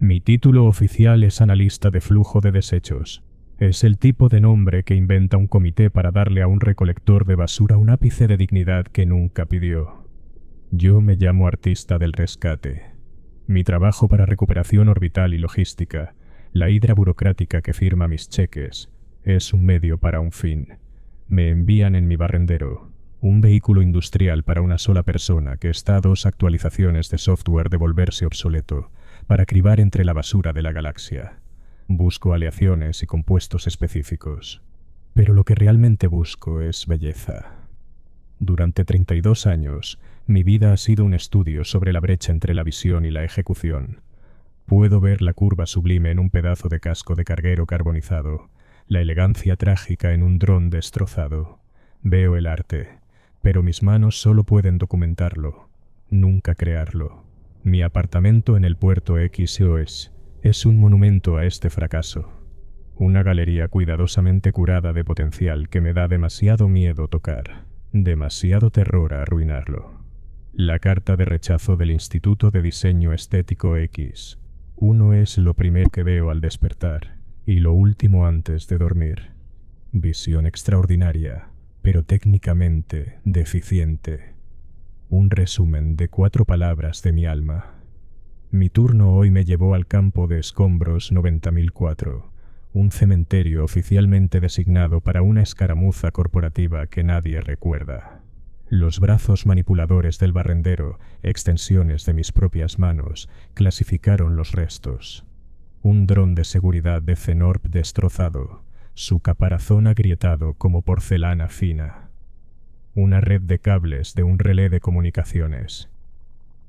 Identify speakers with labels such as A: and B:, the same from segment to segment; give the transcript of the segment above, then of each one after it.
A: Mi título oficial es analista de flujo de desechos. Es el tipo de nombre que inventa un comité para darle a un recolector de basura un ápice de dignidad que nunca pidió. Yo me llamo artista del rescate. Mi trabajo para recuperación orbital y logística, la hidra burocrática que firma mis cheques, es un medio para un fin. Me envían en mi barrendero, un vehículo industrial para una sola persona que está a 2 actualizaciones de software de volverse obsoleto, para cribar entre la basura de la galaxia. Busco aleaciones y compuestos específicos. Pero lo que realmente busco es belleza. Durante 32 años, mi vida ha sido un estudio sobre la brecha entre la visión y la ejecución. Puedo ver la curva sublime en un pedazo de casco de carguero carbonizado, la elegancia trágica en un dron destrozado. Veo el arte, pero mis manos solo pueden documentarlo, nunca crearlo. Mi apartamento en el puerto XOS es un monumento a este fracaso. Una galería cuidadosamente curada de potencial que me da demasiado miedo tocar, demasiado terror a arruinarlo. La carta de rechazo del Instituto de Diseño Estético X. Uno es lo primero que veo al despertar y lo último antes de dormir. Visión extraordinaria, pero técnicamente deficiente. Un resumen de 4 palabras de mi alma. Mi turno hoy me llevó al campo de escombros 90.004, un cementerio oficialmente designado para una escaramuza corporativa que nadie recuerda. Los brazos manipuladores del barrendero, extensiones de mis propias manos, clasificaron los restos. Un dron de seguridad de Zenorp destrozado, su caparazón agrietado como porcelana fina. Una red de cables de un relé de comunicaciones.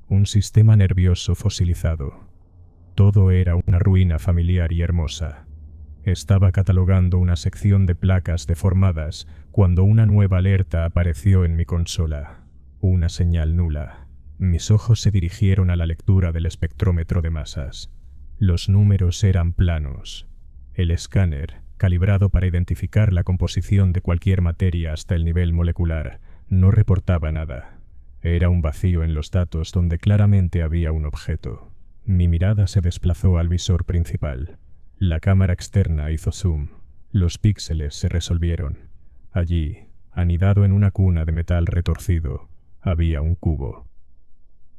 A: Un sistema nervioso fosilizado. Todo era una ruina familiar y hermosa. Estaba catalogando una sección de placas deformadas cuando una nueva alerta apareció en mi consola. Una señal nula. Mis ojos se dirigieron a la lectura del espectrómetro de masas. Los números eran planos. El escáner, calibrado para identificar la composición de cualquier materia hasta el nivel molecular, no reportaba nada. Era un vacío en los datos donde claramente había un objeto. Mi mirada se desplazó al visor principal. La cámara externa hizo zoom. Los píxeles se resolvieron. Allí, anidado en una cuna de metal retorcido, había un cubo.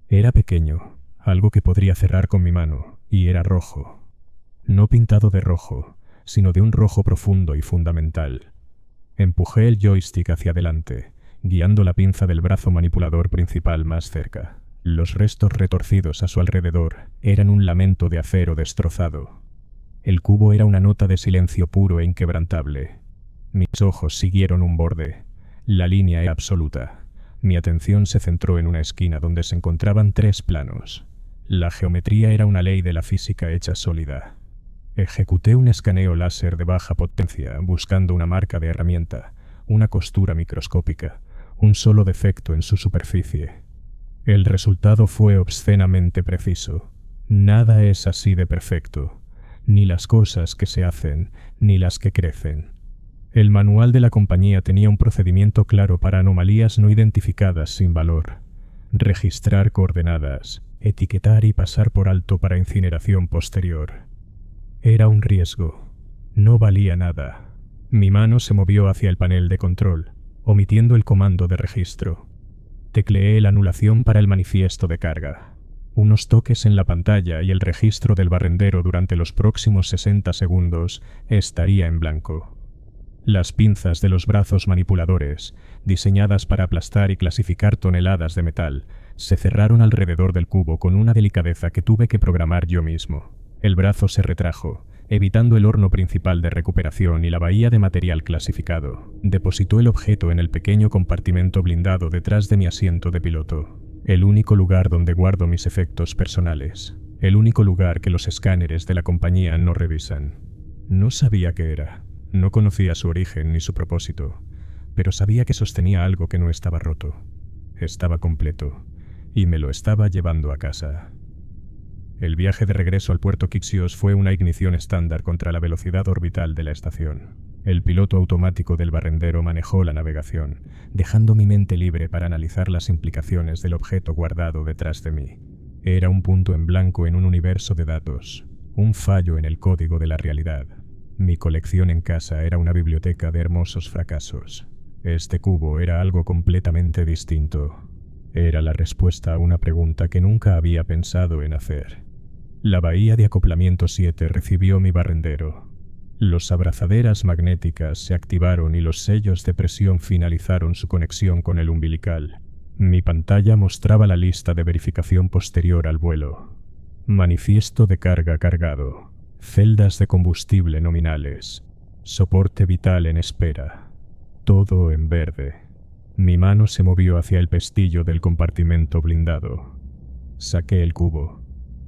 A: Era pequeño, algo que podría cerrar con mi mano, y era rojo. No pintado de rojo, sino de un rojo profundo y fundamental. Empujé el joystick hacia adelante, guiando la pinza del brazo manipulador principal más cerca. Los restos retorcidos a su alrededor eran un lamento de acero destrozado. El cubo era una nota de silencio puro e inquebrantable. Mis ojos siguieron un borde. La línea era absoluta. Mi atención se centró en una esquina donde se encontraban 3 planos. La geometría era una ley de la física hecha sólida. Ejecuté un escaneo láser de baja potencia buscando una marca de herramienta, una costura microscópica, un solo defecto en su superficie. El resultado fue obscenamente preciso. Nada es así de perfecto, ni las cosas que se hacen, ni las que crecen. El manual de la compañía tenía un procedimiento claro para anomalías no identificadas sin valor. Registrar coordenadas, etiquetar y pasar por alto para incineración posterior. Era un riesgo. No valía nada. Mi mano se movió hacia el panel de control, omitiendo el comando de registro. Tecleé la anulación para el manifiesto de carga. Unos toques en la pantalla y el registro del barrendero durante los próximos 60 segundos estaría en blanco. Las pinzas de los brazos manipuladores, diseñadas para aplastar y clasificar toneladas de metal, se cerraron alrededor del cubo con una delicadeza que tuve que programar yo mismo. El brazo se retrajo, evitando el horno principal de recuperación y la bahía de material clasificado. Depositó el objeto en el pequeño compartimento blindado detrás de mi asiento de piloto. El único lugar donde guardo mis efectos personales. El único lugar que los escáneres de la compañía no revisan. No sabía qué era. No conocía su origen ni su propósito. Pero sabía que sostenía algo que no estaba roto. Estaba completo. Y me lo estaba llevando a casa. El viaje de regreso al puerto Quixios fue una ignición estándar contra la velocidad orbital de la estación. El piloto automático del barrendero manejó la navegación, dejando mi mente libre para analizar las implicaciones del objeto guardado detrás de mí. Era un punto en blanco en un universo de datos, un fallo en el código de la realidad. Mi colección en casa era una biblioteca de hermosos fracasos. Este cubo era algo completamente distinto. Era la respuesta a una pregunta que nunca había pensado en hacer. La bahía de acoplamiento 7 recibió mi barrendero. Los abrazaderas magnéticas se activaron y los sellos de presión finalizaron su conexión con el umbilical. Mi pantalla mostraba la lista de verificación posterior al vuelo. Manifiesto de carga cargado. Celdas de combustible nominales. Soporte vital en espera. Todo en verde. Mi mano se movió hacia el pestillo del compartimento blindado. Saqué el cubo.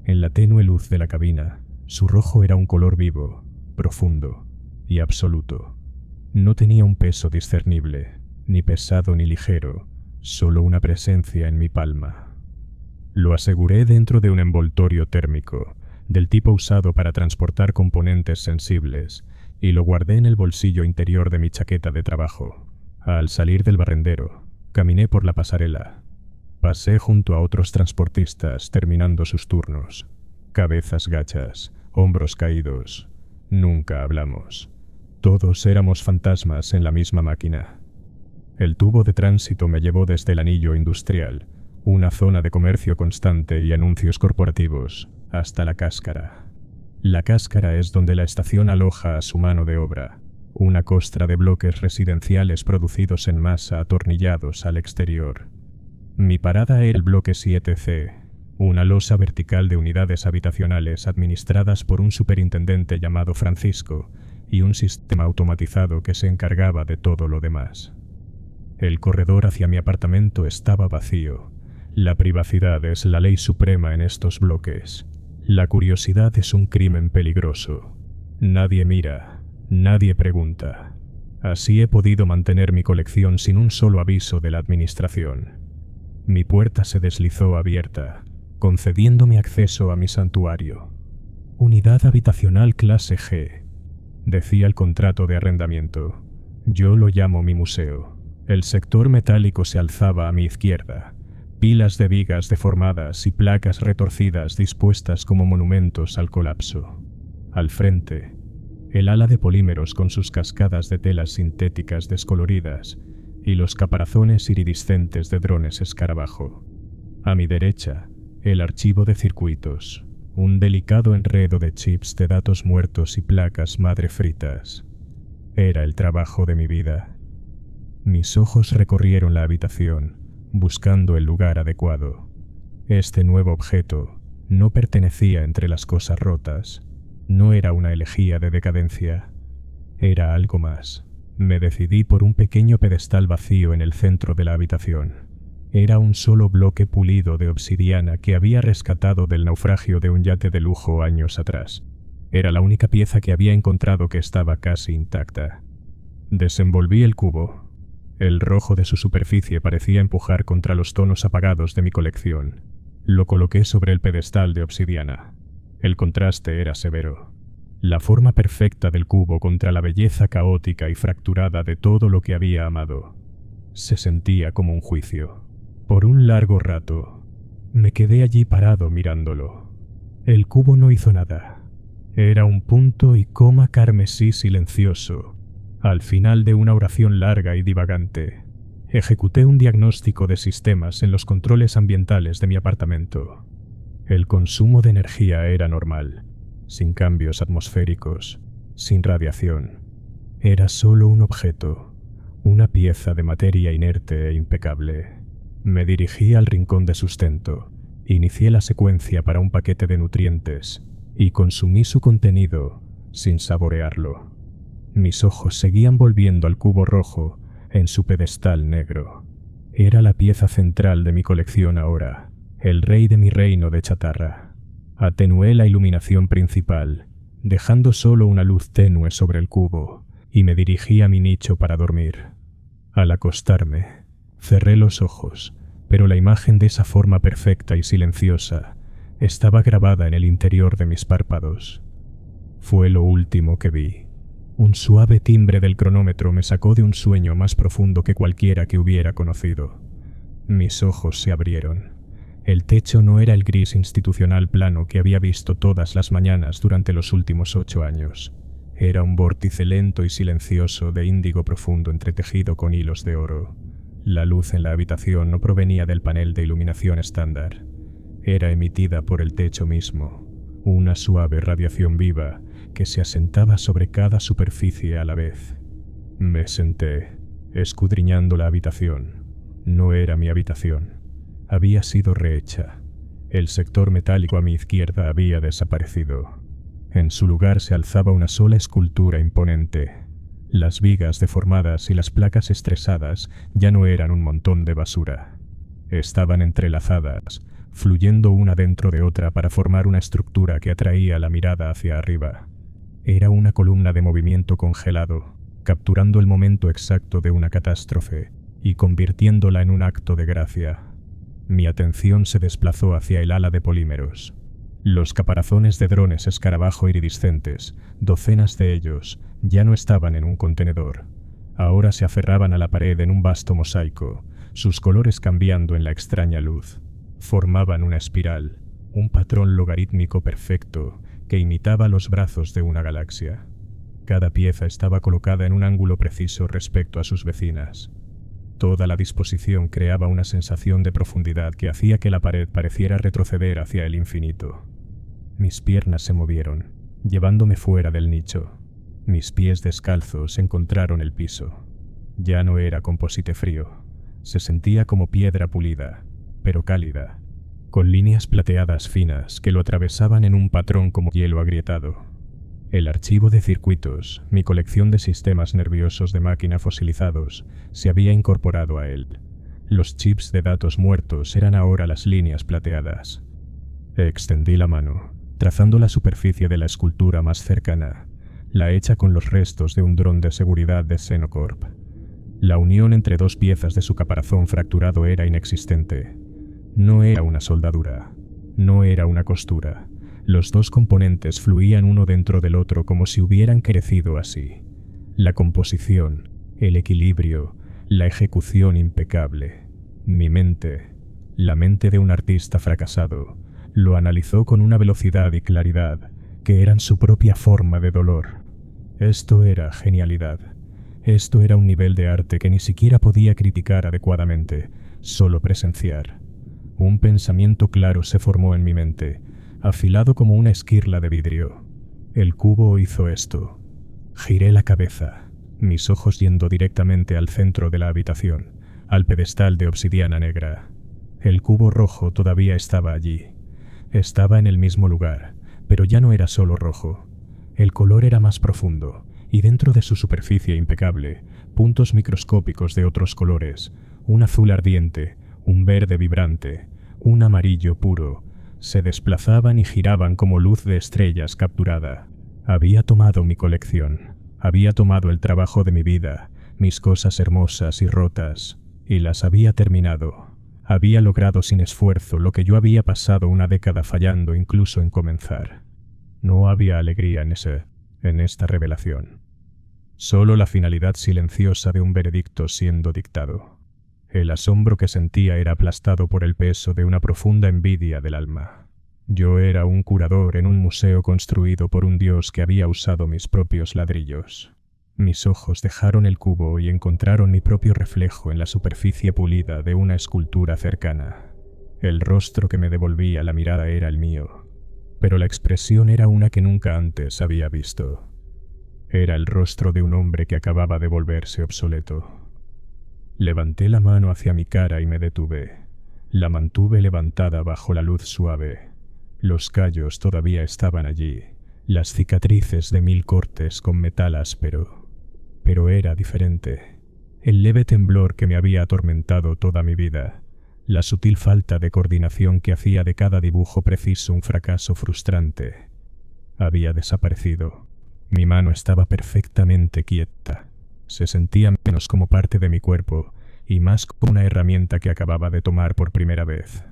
A: En la tenue luz de la cabina, su rojo era un color vivo, profundo y absoluto. No tenía un peso discernible, ni pesado ni ligero, solo una presencia en mi palma. Lo aseguré dentro de un envoltorio térmico, del tipo usado para transportar componentes sensibles, y lo guardé en el bolsillo interior de mi chaqueta de trabajo. Al salir del barrendero, caminé por la pasarela. Pasé junto a otros transportistas terminando sus turnos. Cabezas gachas, hombros caídos. Nunca hablamos. Todos éramos fantasmas en la misma máquina. El tubo de tránsito me llevó desde el anillo industrial, una zona de comercio constante y anuncios corporativos, hasta la cáscara. La cáscara es donde la estación aloja a su mano de obra, una costra de bloques residenciales producidos en masa atornillados al exterior. Mi parada era el bloque 7C, una losa vertical de unidades habitacionales administradas por un superintendente llamado Francisco y un sistema automatizado que se encargaba de todo lo demás. El corredor hacia mi apartamento estaba vacío. La privacidad es la ley suprema en estos bloques. La curiosidad es un crimen peligroso. Nadie mira, nadie pregunta. Así he podido mantener mi colección sin un solo aviso de la administración. Mi puerta se deslizó abierta, concediéndome acceso a mi santuario. Unidad habitacional clase G, decía el contrato de arrendamiento. Yo lo llamo mi museo. El sector metálico se alzaba a mi izquierda, pilas de vigas deformadas y placas retorcidas dispuestas como monumentos al colapso. Al frente, el ala de polímeros con sus cascadas de telas sintéticas descoloridas y los caparazones iridiscentes de drones escarabajo. A mi derecha, el archivo de circuitos, un delicado enredo de chips de datos muertos y placas madre fritas. Era el trabajo de mi vida. Mis ojos recorrieron la habitación, buscando el lugar adecuado. Este nuevo objeto no pertenecía entre las cosas rotas, no era una elegía de decadencia, era algo más. Me decidí por un pequeño pedestal vacío en el centro de la habitación. Era un solo bloque pulido de obsidiana que había rescatado del naufragio de un yate de lujo años atrás. Era la única pieza que había encontrado que estaba casi intacta. Desenvolví el cubo. El rojo de su superficie parecía empujar contra los tonos apagados de mi colección. Lo coloqué sobre el pedestal de obsidiana. El contraste era severo. La forma perfecta del cubo contra la belleza caótica y fracturada de todo lo que había amado. Se sentía como un juicio. Por un largo rato, me quedé allí parado mirándolo. El cubo no hizo nada. Era un punto y coma carmesí silencioso. Al final de una oración larga y divagante, ejecuté un diagnóstico de sistemas en los controles ambientales de mi apartamento. El consumo de energía era normal, sin cambios atmosféricos, sin radiación. Era solo un objeto, una pieza de materia inerte e impecable. Me dirigí al rincón de sustento, inicié la secuencia para un paquete de nutrientes y consumí su contenido sin saborearlo. Mis ojos seguían volviendo al cubo rojo en su pedestal negro. Era la pieza central de mi colección ahora, el rey de mi reino de chatarra. Atenué la iluminación principal, dejando solo una luz tenue sobre el cubo, y me dirigí a mi nicho para dormir. Al acostarme, cerré los ojos, pero la imagen de esa forma perfecta y silenciosa estaba grabada en el interior de mis párpados. Fue lo último que vi. Un suave timbre del cronómetro me sacó de un sueño más profundo que cualquiera que hubiera conocido. Mis ojos se abrieron. El techo no era el gris institucional plano que había visto todas las mañanas durante los últimos 8 años. Era un vórtice lento y silencioso de índigo profundo entretejido con hilos de oro. La luz en la habitación no provenía del panel de iluminación estándar. Era emitida por el techo mismo, una suave radiación viva que se asentaba sobre cada superficie a la vez. Me senté, escudriñando la habitación. No era mi habitación. Había sido rehecha. El sector metálico a mi izquierda había desaparecido. En su lugar se alzaba una sola escultura imponente. Las vigas deformadas y las placas estresadas ya no eran un montón de basura. Estaban entrelazadas, fluyendo una dentro de otra para formar una estructura que atraía la mirada hacia arriba. Era una columna de movimiento congelado, capturando el momento exacto de una catástrofe y convirtiéndola en un acto de gracia. Mi atención se desplazó hacia el ala de polímeros. Los caparazones de drones escarabajo iridiscentes, docenas de ellos, ya no estaban en un contenedor. Ahora se aferraban a la pared en un vasto mosaico, sus colores cambiando en la extraña luz. Formaban una espiral, un patrón logarítmico perfecto que imitaba los brazos de una galaxia. Cada pieza estaba colocada en un ángulo preciso respecto a sus vecinas. Toda la disposición creaba una sensación de profundidad que hacía que la pared pareciera retroceder hacia el infinito. Mis piernas se movieron, llevándome fuera del nicho. Mis pies descalzos encontraron el piso. Ya no era composite frío. Se sentía como piedra pulida, pero cálida, con líneas plateadas finas que lo atravesaban en un patrón como hielo agrietado. El archivo de circuitos, mi colección de sistemas nerviosos de máquina fosilizados, se había incorporado a él. Los chips de datos muertos eran ahora las líneas plateadas. Extendí la mano, trazando la superficie de la escultura más cercana, la hecha con los restos de un dron de seguridad de Xenocorp. La unión entre dos piezas de su caparazón fracturado era inexistente. No era una soldadura, no era una costura. Los dos componentes fluían uno dentro del otro como si hubieran crecido así. La composición, el equilibrio, la ejecución impecable. Mi mente, la mente de un artista fracasado, lo analizó con una velocidad y claridad que eran su propia forma de dolor. Esto era genialidad. Esto era un nivel de arte que ni siquiera podía criticar adecuadamente, solo presenciar. Un pensamiento claro se formó en mi mente, afilado como una esquirla de vidrio. El cubo hizo esto. Giré la cabeza, mis ojos yendo directamente al centro de la habitación, al pedestal de obsidiana negra. El cubo rojo todavía estaba allí. Estaba en el mismo lugar, pero ya no era solo rojo. El color era más profundo, y dentro de su superficie impecable, puntos microscópicos de otros colores, un azul ardiente, un verde vibrante, un amarillo puro, se desplazaban y giraban como luz de estrellas capturada. Había tomado mi colección, había tomado el trabajo de mi vida, mis cosas hermosas y rotas, y las había terminado. Había logrado sin esfuerzo lo que yo había pasado una década fallando incluso en comenzar. No había alegría en esta revelación. Solo la finalidad silenciosa de un veredicto siendo dictado. El asombro que sentía era aplastado por el peso de una profunda envidia del alma. Yo era un curador en un museo construido por un dios que había usado mis propios ladrillos. Mis ojos dejaron el cubo y encontraron mi propio reflejo en la superficie pulida de una escultura cercana. El rostro que me devolvía la mirada era el mío, pero la expresión era una que nunca antes había visto. Era el rostro de un hombre que acababa de volverse obsoleto. Levanté la mano hacia mi cara y me detuve. La mantuve levantada bajo la luz suave. Los callos todavía estaban allí, las cicatrices de 1000 cortes con metal áspero. Pero era diferente. El leve temblor que me había atormentado toda mi vida, la sutil falta de coordinación que hacía de cada dibujo preciso un fracaso frustrante, había desaparecido. Mi mano estaba perfectamente quieta. Se sentía menos como parte de mi cuerpo y más como una herramienta que acababa de tomar por primera vez.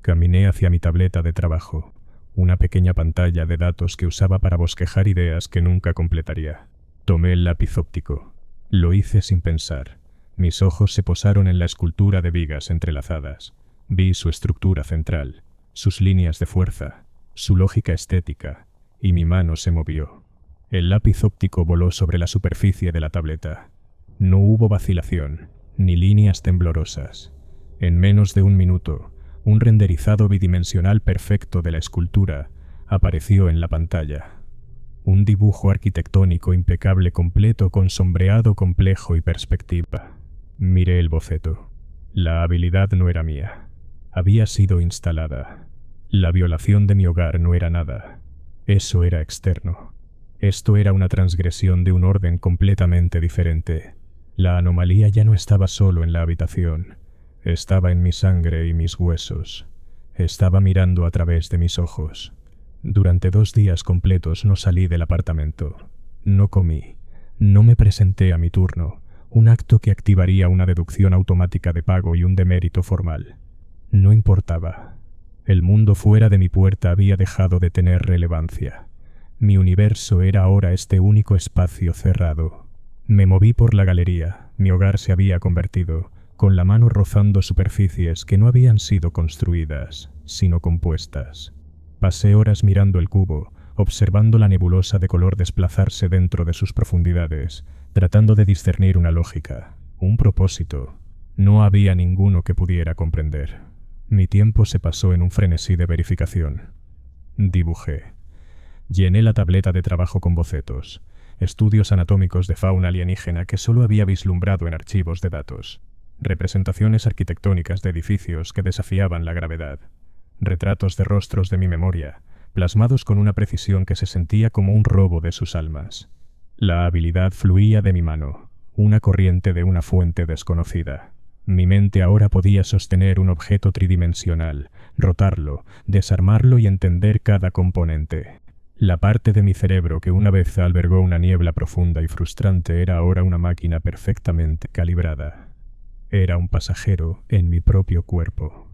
A: Caminé hacia mi tableta de trabajo, una pequeña pantalla de datos que usaba para bosquejar ideas que nunca completaría. Tomé el lápiz óptico. Lo hice sin pensar. Mis ojos se posaron en la escultura de vigas entrelazadas. Vi su estructura central, sus líneas de fuerza, su lógica estética, y mi mano se movió. El lápiz óptico voló sobre la superficie de la tableta. No hubo vacilación, ni líneas temblorosas. En menos de un minuto, un renderizado bidimensional perfecto de la escultura apareció en la pantalla. Un dibujo arquitectónico impecable completo con sombreado complejo y perspectiva. Miré el boceto. La habilidad no era mía. Había sido instalada. La violación de mi hogar no era nada. Eso era externo. Esto era una transgresión de un orden completamente diferente. La anomalía ya no estaba solo en la habitación. Estaba en mi sangre y mis huesos. Estaba mirando a través de mis ojos. Durante 2 días completos no salí del apartamento. No comí. No me presenté a mi turno, un acto que activaría una deducción automática de pago y un demérito formal. No importaba. El mundo fuera de mi puerta había dejado de tener relevancia. Mi universo era ahora este único espacio cerrado. Me moví por la galería. Mi hogar se había convertido, con la mano rozando superficies que no habían sido construidas, sino compuestas. Pasé horas mirando el cubo, observando la nebulosa de color desplazarse dentro de sus profundidades, tratando de discernir una lógica, un propósito. No había ninguno que pudiera comprender. Mi tiempo se pasó en un frenesí de verificación. Dibujé. Llené la tableta de trabajo con bocetos, estudios anatómicos de fauna alienígena que solo había vislumbrado en archivos de datos, representaciones arquitectónicas de edificios que desafiaban la gravedad, retratos de rostros de mi memoria, plasmados con una precisión que se sentía como un robo de sus almas. La habilidad fluía de mi mano, una corriente de una fuente desconocida. Mi mente ahora podía sostener un objeto tridimensional, rotarlo, desarmarlo y entender cada componente. La parte de mi cerebro que una vez albergó una niebla profunda y frustrante era ahora una máquina perfectamente calibrada. Era un pasajero en mi propio cuerpo.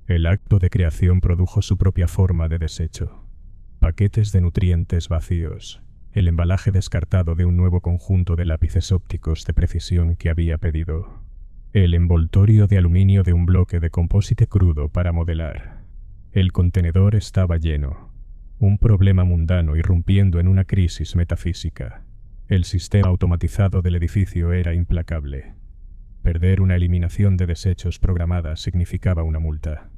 A: El acto de creación produjo su propia forma de desecho. Paquetes de nutrientes vacíos, el embalaje descartado de un nuevo conjunto de lápices ópticos de precisión que había pedido, el envoltorio de aluminio de un bloque de compósite crudo para modelar. El contenedor estaba lleno, un problema mundano irrumpiendo en una crisis metafísica. El sistema automatizado del edificio era implacable. Perder una eliminación de desechos programada significaba una multa.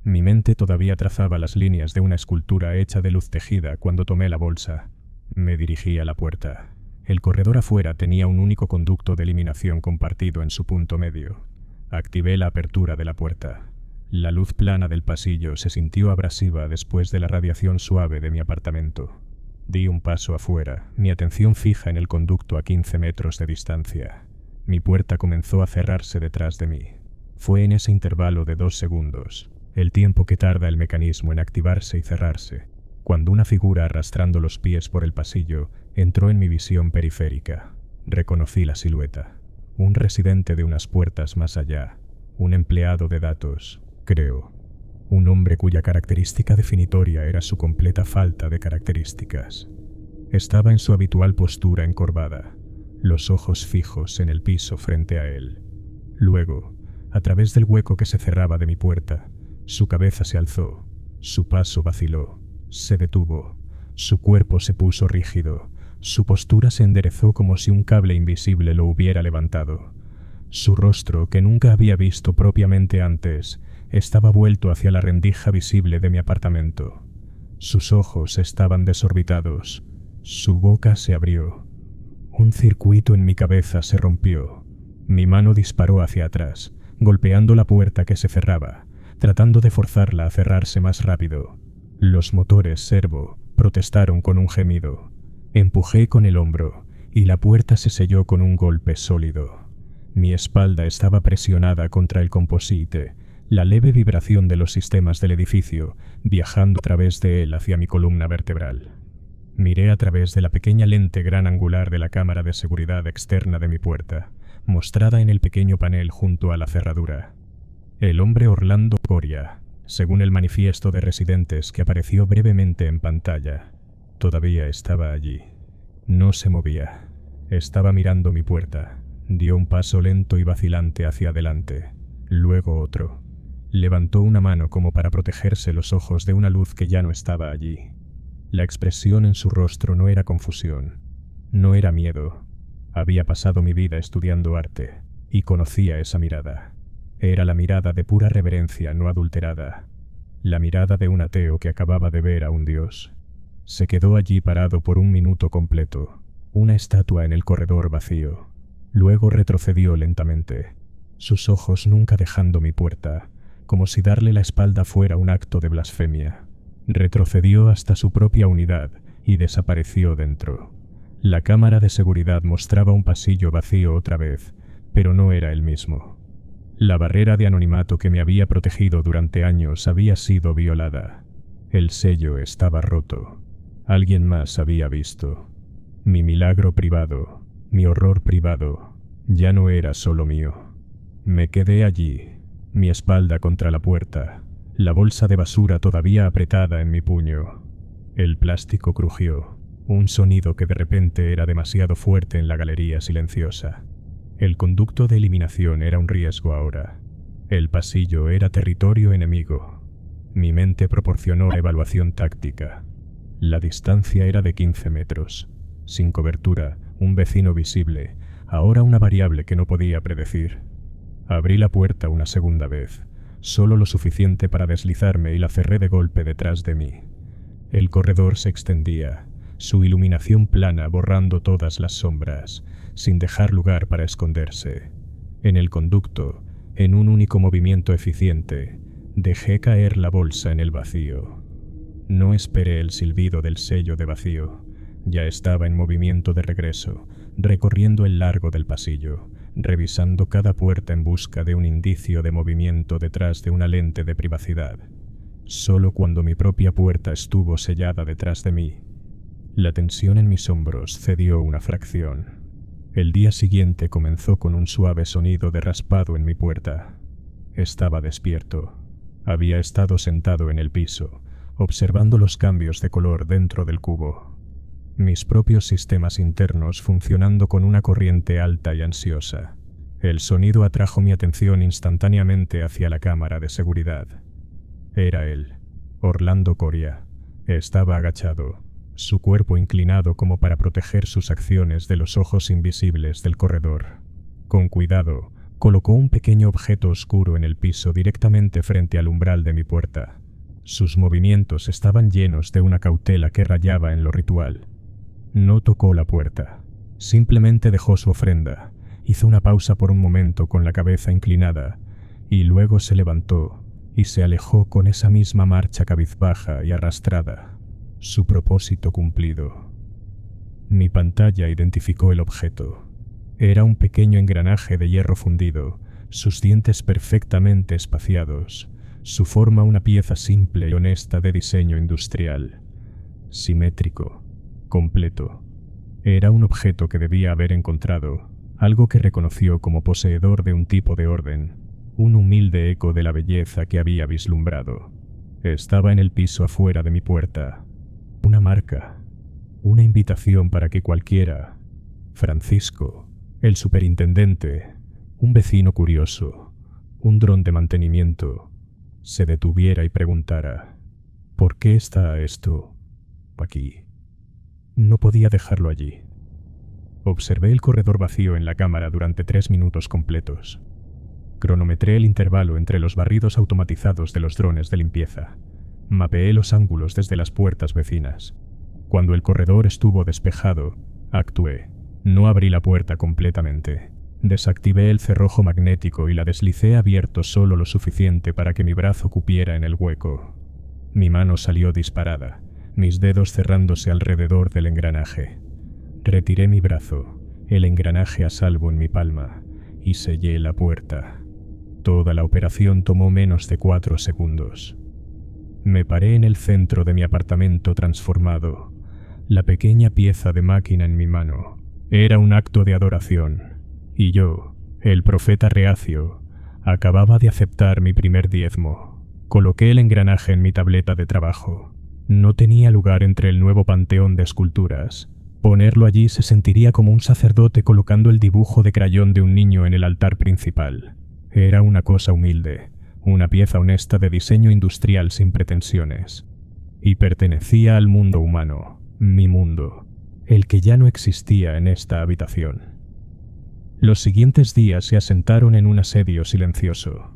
A: Mi mente todavía trazaba las líneas de una escultura hecha de luz tejida cuando tomé la bolsa. Me dirigí a la puerta. El corredor afuera tenía un único conducto de eliminación compartido en su punto medio. Activé la apertura de la puerta. La luz plana del pasillo se sintió abrasiva después de la radiación suave de mi apartamento. Di un paso afuera, mi atención fija en el conducto a 15 metros de distancia. Mi puerta comenzó a cerrarse detrás de mí. Fue en ese intervalo de 2 segundos, el tiempo que tarda el mecanismo en activarse y cerrarse, cuando una figura arrastrando los pies por el pasillo entró en mi visión periférica. Reconocí la silueta. Un residente de unas puertas más allá, un empleado de datos, creo. Un hombre cuya característica definitoria era su completa falta de características. Estaba en su habitual postura encorvada, los ojos fijos en el piso frente a él. Luego, a través del hueco que se cerraba de mi puerta, su cabeza se alzó, su paso vaciló, se detuvo, su cuerpo se puso rígido, su postura se enderezó como si un cable invisible lo hubiera levantado. Su rostro, que nunca había visto propiamente antes, estaba vuelto hacia la rendija visible de mi apartamento. Sus ojos estaban desorbitados, su boca se abrió. Un circuito en mi cabeza se rompió. Mi mano disparó hacia atrás, golpeando la puerta que se cerraba, tratando de forzarla a cerrarse más rápido. Los motores servo protestaron con un gemido. Empujé con el hombro y la puerta se selló con un golpe sólido. Mi espalda estaba presionada contra el composite, la leve vibración de los sistemas del edificio viajando a través de él hacia mi columna vertebral. Miré a través de la pequeña lente gran angular de la cámara de seguridad externa de mi puerta, mostrada en el pequeño panel junto a la cerradura. El hombre Orlando Coria, según el manifiesto de residentes que apareció brevemente en pantalla, todavía estaba allí. No se movía. Estaba mirando mi puerta. Dio un paso lento y vacilante hacia adelante, luego otro. Levantó una mano como para protegerse los ojos de una luz que ya no estaba allí. La expresión en su rostro no era confusión, no era miedo. Había pasado mi vida estudiando arte y conocía esa mirada. Era la mirada de pura reverencia no adulterada, la mirada de un ateo que acababa de ver a un dios. Se quedó allí parado por un minuto completo, una estatua en el corredor vacío. Luego retrocedió lentamente, sus ojos nunca dejando mi puerta, como si darle la espalda fuera un acto de blasfemia. Retrocedió hasta su propia unidad y desapareció dentro. La cámara de seguridad mostraba un pasillo vacío otra vez, pero no era el mismo. La barrera de anonimato que me había protegido durante años había sido violada. El sello estaba roto. Alguien más había visto. Mi milagro privado, mi horror privado, ya no era solo mío. Me quedé allí, mi espalda contra la puerta, la bolsa de basura todavía apretada en mi puño. El plástico crujió, un sonido que de repente era demasiado fuerte en la galería silenciosa. El conducto de eliminación era un riesgo ahora. El pasillo era territorio enemigo. Mi mente proporcionó evaluación táctica. La distancia era de 15 metros. Sin cobertura, un vecino visible, ahora una variable que no podía predecir. Abrí la puerta una segunda vez, solo lo suficiente para deslizarme y la cerré de golpe detrás de mí. El corredor se extendía, su iluminación plana borrando todas las sombras, sin dejar lugar para esconderse. En el conducto, en un único movimiento eficiente, dejé caer la bolsa en el vacío. No esperé el silbido del sello de vacío. Ya estaba en movimiento de regreso, recorriendo el largo del pasillo, revisando cada puerta en busca de un indicio de movimiento detrás de una lente de privacidad. Solo cuando mi propia puerta estuvo sellada detrás de mí, la tensión en mis hombros cedió una fracción. El día siguiente comenzó con un suave sonido de raspado en mi puerta. Estaba despierto. Había estado sentado en el piso, observando los cambios de color dentro del cubo. Mis propios sistemas internos funcionando con una corriente alta y ansiosa. El sonido atrajo mi atención instantáneamente hacia la cámara de seguridad. Era él, Orlando Coria. Estaba agachado, su cuerpo inclinado como para proteger sus acciones de los ojos invisibles del corredor. Con cuidado, colocó un pequeño objeto oscuro en el piso directamente frente al umbral de mi puerta. Sus movimientos estaban llenos de una cautela que rayaba en lo ritual. No tocó la puerta, simplemente dejó su ofrenda, hizo una pausa por un momento con la cabeza inclinada, y luego se levantó y se alejó con esa misma marcha cabizbaja y arrastrada. Su propósito cumplido. Mi pantalla identificó el objeto. Era un pequeño engranaje de hierro fundido, sus dientes perfectamente espaciados, su forma una pieza simple y honesta de diseño industrial. Simétrico, completo. Era un objeto que debía haber encontrado, algo que reconoció como poseedor de un tipo de orden, un humilde eco de la belleza que había vislumbrado. Estaba en el piso afuera de mi puerta. Una marca, una invitación para que cualquiera, Francisco, el superintendente, un vecino curioso, un dron de mantenimiento, se detuviera y preguntara, ¿por qué está esto aquí? No podía dejarlo allí. Observé el corredor vacío en la cámara durante 3 minutos completos. Cronometré el intervalo entre los barridos automatizados de los drones de limpieza. Mapeé los ángulos desde las puertas vecinas. Cuando el corredor estuvo despejado, actué. No abrí la puerta completamente. Desactivé el cerrojo magnético y la deslicé abierto solo lo suficiente para que mi brazo cupiera en el hueco. Mi mano salió disparada, mis dedos cerrándose alrededor del engranaje. Retiré mi brazo, el engranaje a salvo en mi palma, y sellé la puerta. Toda la operación tomó menos de 4 segundos. Me paré en el centro de mi apartamento transformado. La pequeña pieza de máquina en mi mano era un acto de adoración, y yo, el profeta reacio, acababa de aceptar mi primer diezmo. Coloqué el engranaje en mi tableta de trabajo. No tenía lugar entre el nuevo panteón de esculturas. Ponerlo allí se sentiría como un sacerdote colocando el dibujo de crayón de un niño en el altar principal. Era una cosa humilde, una pieza honesta de diseño industrial sin pretensiones. Y pertenecía al mundo humano, mi mundo, el que ya no existía en esta habitación. Los siguientes días se asentaron en un asedio silencioso.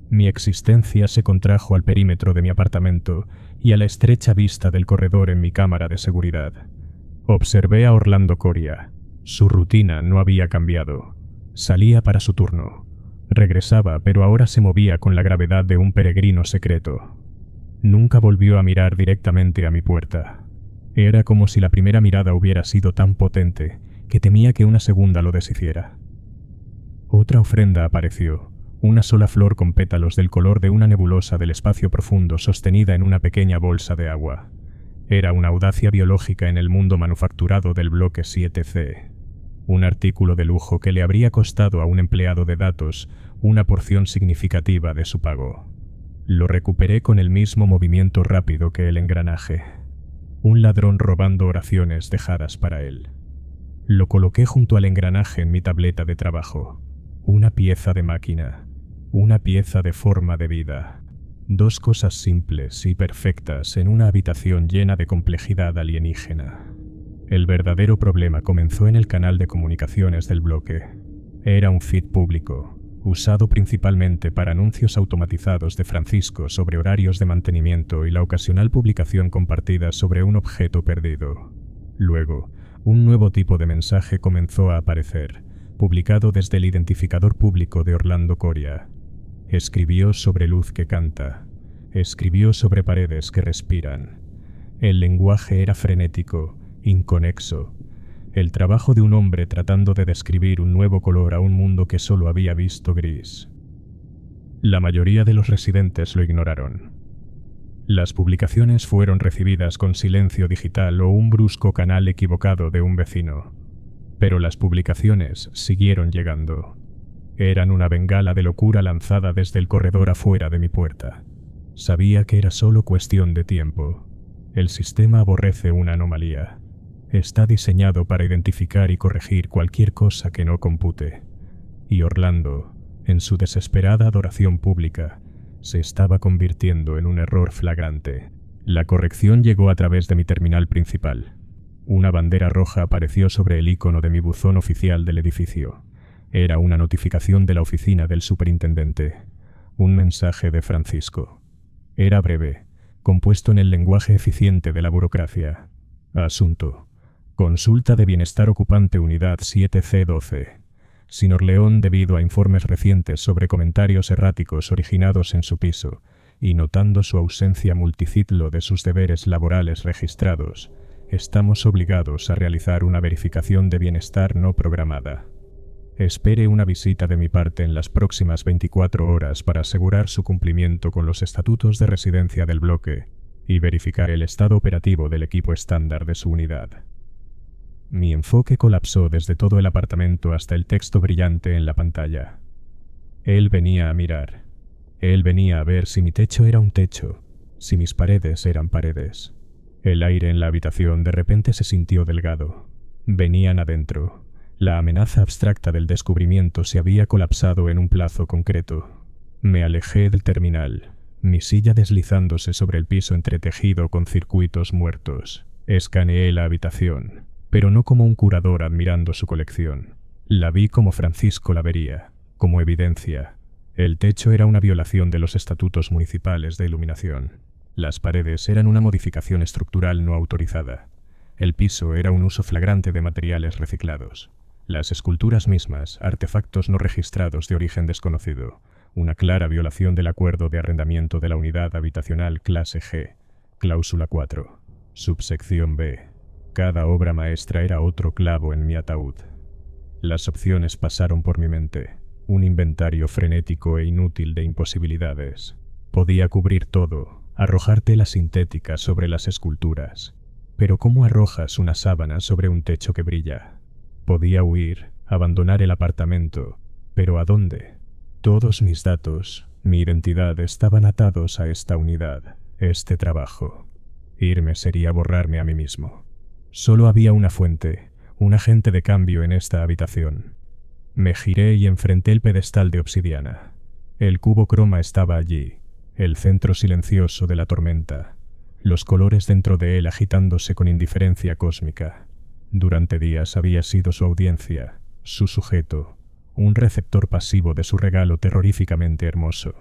A: Mi existencia se contrajo al perímetro de mi apartamento y a la estrecha vista del corredor en mi cámara de seguridad. Observé a Orlando Coria. Su rutina no había cambiado. Salía para su turno. Regresaba, pero ahora se movía con la gravedad de un peregrino secreto. Nunca volvió a mirar directamente a mi puerta. Era como si la primera mirada hubiera sido tan potente que temía que una segunda lo deshiciera. Otra ofrenda apareció, una sola flor con pétalos del color de una nebulosa del espacio profundo sostenida en una pequeña bolsa de agua. Era una audacia biológica en el mundo manufacturado del bloque 7C. Un artículo de lujo que le habría costado a un empleado de datos una porción significativa de su pago. Lo recuperé con el mismo movimiento rápido que el engranaje. Un ladrón robando oraciones dejadas para él. Lo coloqué junto al engranaje en mi tableta de trabajo. Una pieza de máquina. Una pieza de forma de vida. Dos cosas simples y perfectas en una habitación llena de complejidad alienígena. El verdadero problema comenzó en el canal de comunicaciones del bloque. Era un feed público, usado principalmente para anuncios automatizados de Francisco sobre horarios de mantenimiento y la ocasional publicación compartida sobre un objeto perdido. Luego, un nuevo tipo de mensaje comenzó a aparecer, publicado desde el identificador público de Orlando Coria. Escribió sobre luz que canta. Escribió sobre paredes que respiran. El lenguaje era frenético, inconexo. El trabajo de un hombre tratando de describir un nuevo color a un mundo que solo había visto gris. La mayoría de los residentes lo ignoraron. Las publicaciones fueron recibidas con silencio digital o un brusco canal equivocado de un vecino. Pero las publicaciones siguieron llegando. Eran una bengala de locura lanzada desde el corredor afuera de mi puerta. Sabía que era solo cuestión de tiempo. El sistema aborrece una anomalía. Está diseñado para identificar y corregir cualquier cosa que no compute. Y Orlando, en su desesperada adoración pública, se estaba convirtiendo en un error flagrante. La corrección llegó a través de mi terminal principal. Una bandera roja apareció sobre el icono de mi buzón oficial del edificio. Era una notificación de la oficina del superintendente. Un mensaje de Francisco. Era breve, compuesto en el lenguaje eficiente de la burocracia. Asunto. Consulta de bienestar ocupante unidad 7C12. Señor León, debido a informes recientes sobre comentarios erráticos originados en su piso, y notando su ausencia multiciclo de sus deberes laborales registrados, estamos obligados a realizar una verificación de bienestar no programada. Espere una visita de mi parte en las próximas 24 horas para asegurar su cumplimiento con los estatutos de residencia del bloque y verificar el estado operativo del equipo estándar de su unidad. Mi enfoque colapsó desde todo el apartamento hasta el texto brillante en la pantalla. Él venía a mirar. Él venía a ver si mi techo era un techo, si mis paredes eran paredes. El aire en la habitación de repente se sintió delgado. Venían adentro. La amenaza abstracta del descubrimiento se había colapsado en un plazo concreto. Me alejé del terminal, mi silla deslizándose sobre el piso entretejido con circuitos muertos. Escaneé la habitación, pero no como un curador admirando su colección. La vi como Francisco la vería, como evidencia. El techo era una violación de los estatutos municipales de iluminación. Las paredes eran una modificación estructural no autorizada. El piso era un uso flagrante de materiales reciclados. Las esculturas mismas, artefactos no registrados de origen desconocido. Una clara violación del acuerdo de arrendamiento de la unidad habitacional clase G. Cláusula 4. Subsección B. Cada obra maestra era otro clavo en mi ataúd. Las opciones pasaron por mi mente. Un inventario frenético e inútil de imposibilidades. Podía cubrir todo, arrojar tela sintética sobre las esculturas. Pero ¿cómo arrojas una sábana sobre un techo que brilla? Podía huir, abandonar el apartamento. ¿Pero a dónde? Todos mis datos, mi identidad estaban atados a esta unidad, este trabajo. Irme sería borrarme a mí mismo. Solo había una fuente, un agente de cambio en esta habitación. Me giré y enfrenté el pedestal de obsidiana. El cubo croma estaba allí, el centro silencioso de la tormenta, los colores dentro de él agitándose con indiferencia cósmica. Durante días había sido su audiencia, su sujeto, un receptor pasivo de su regalo terroríficamente hermoso.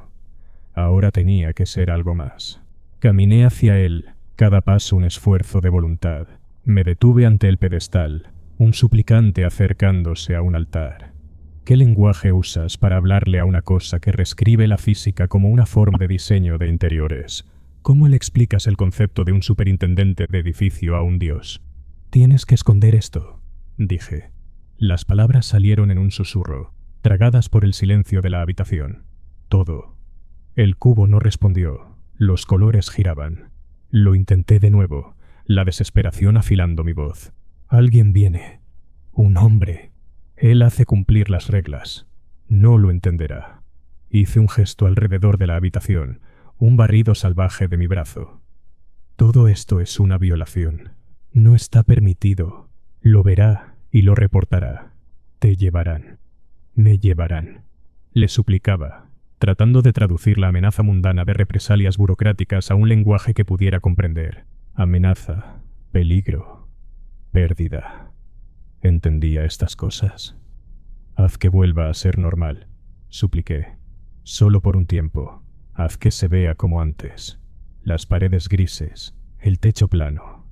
A: Ahora tenía que ser algo más. Caminé hacia él, cada paso un esfuerzo de voluntad. Me detuve ante el pedestal, un suplicante acercándose a un altar. ¿Qué lenguaje usas para hablarle a una cosa que reescribe la física como una forma de diseño de interiores? ¿Cómo le explicas el concepto de un superintendente de edificio a un dios? Tienes que esconder esto, dije. Las palabras salieron en un susurro, tragadas por el silencio de la habitación. Todo. El cubo no respondió. Los colores giraban. Lo intenté de nuevo, la desesperación afilando mi voz. Alguien viene. Un hombre. Él hace cumplir las reglas. No lo entenderá. Hice un gesto alrededor de la habitación, un barrido salvaje de mi brazo. Todo esto es una violación. No está permitido. Lo verá y lo reportará. Te llevarán. Me llevarán. Le suplicaba, tratando de traducir la amenaza mundana de represalias burocráticas a un lenguaje que pudiera comprender. Amenaza, peligro, pérdida. ¿Entendía estas cosas? Haz que vuelva a ser normal, supliqué. Solo por un tiempo. Haz que se vea como antes. Las paredes grises, el techo plano.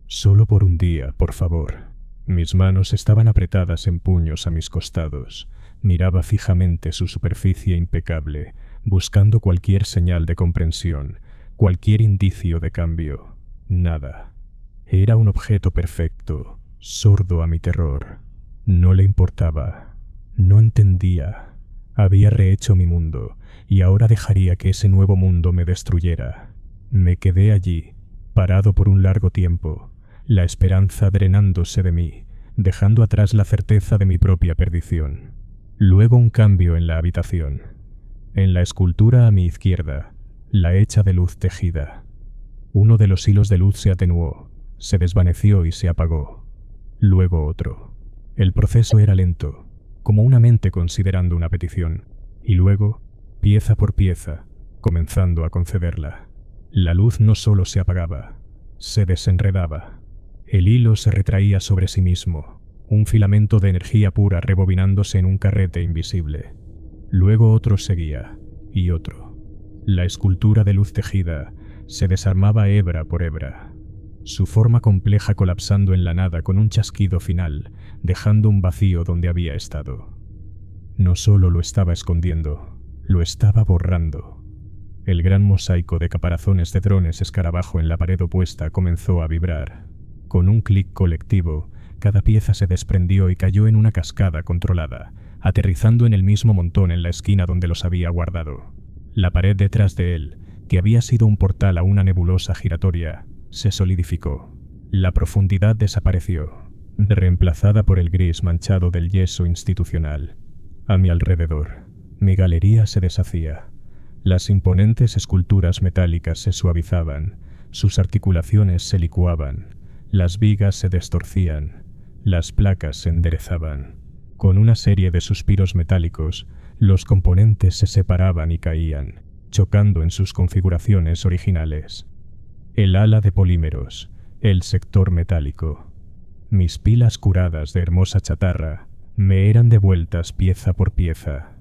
A: Solo por un día, por favor. Mis manos estaban apretadas en puños a mis costados. Miraba fijamente su superficie impecable, buscando cualquier señal de comprensión, cualquier indicio de cambio. Nada. Era un objeto perfecto, sordo a mi terror. No le importaba. No entendía. Había rehecho mi mundo, y ahora dejaría que ese nuevo mundo me destruyera. Me quedé allí, parado por un largo tiempo, la esperanza drenándose de mí, dejando atrás la certeza de mi propia perdición. Luego un cambio en la habitación. En la escultura a mi izquierda, la hecha de luz tejida. Uno de los hilos de luz se atenuó, se desvaneció y se apagó. Luego otro. El proceso era lento, como una mente considerando una petición, y luego, pieza por pieza, comenzando a concederla. La luz no solo se apagaba, se desenredaba. El hilo se retraía sobre sí mismo, un filamento de energía pura rebobinándose en un carrete invisible. Luego otro seguía, y otro. La escultura de luz tejida se desarmaba hebra por hebra, su forma compleja colapsando en la nada con un chasquido final, dejando un vacío donde había estado. No solo lo estaba escondiendo, lo estaba borrando. El gran mosaico de caparazones de drones escarabajo en la pared opuesta comenzó a vibrar. Con un clic colectivo, cada pieza se desprendió y cayó en una cascada controlada, aterrizando en el mismo montón en la esquina donde los había guardado. La pared detrás de él, que había sido un portal a una nebulosa giratoria, se solidificó. La profundidad desapareció, reemplazada por el gris manchado del yeso institucional. A mi alrededor, mi galería se deshacía. Las imponentes esculturas metálicas se suavizaban, sus articulaciones se licuaban, las vigas se destorcían, las placas se enderezaban. Con una serie de suspiros metálicos, los componentes se separaban y caían, chocando en sus configuraciones originales. El ala de polímeros, el sector metálico. Mis pilas curadas de hermosa chatarra me eran devueltas pieza por pieza.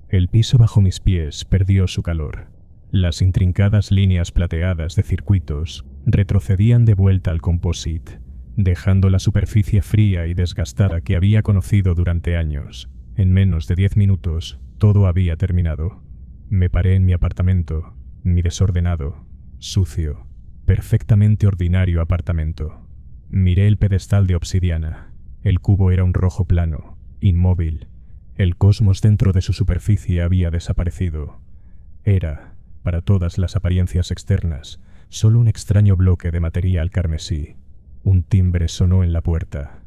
A: El piso bajo mis pies perdió su calor. Las intrincadas líneas plateadas de circuitos retrocedían de vuelta al composite, dejando la superficie fría y desgastada que había conocido durante años. En menos de 10 minutos, todo había terminado. Me paré en mi apartamento, mi desordenado, sucio, perfectamente ordinario apartamento. Miré el pedestal de obsidiana. El cubo era un rojo plano, inmóvil. El cosmos dentro de su superficie había desaparecido. Era, para todas las apariencias externas, solo un extraño bloque de material carmesí. Un timbre sonó en la puerta.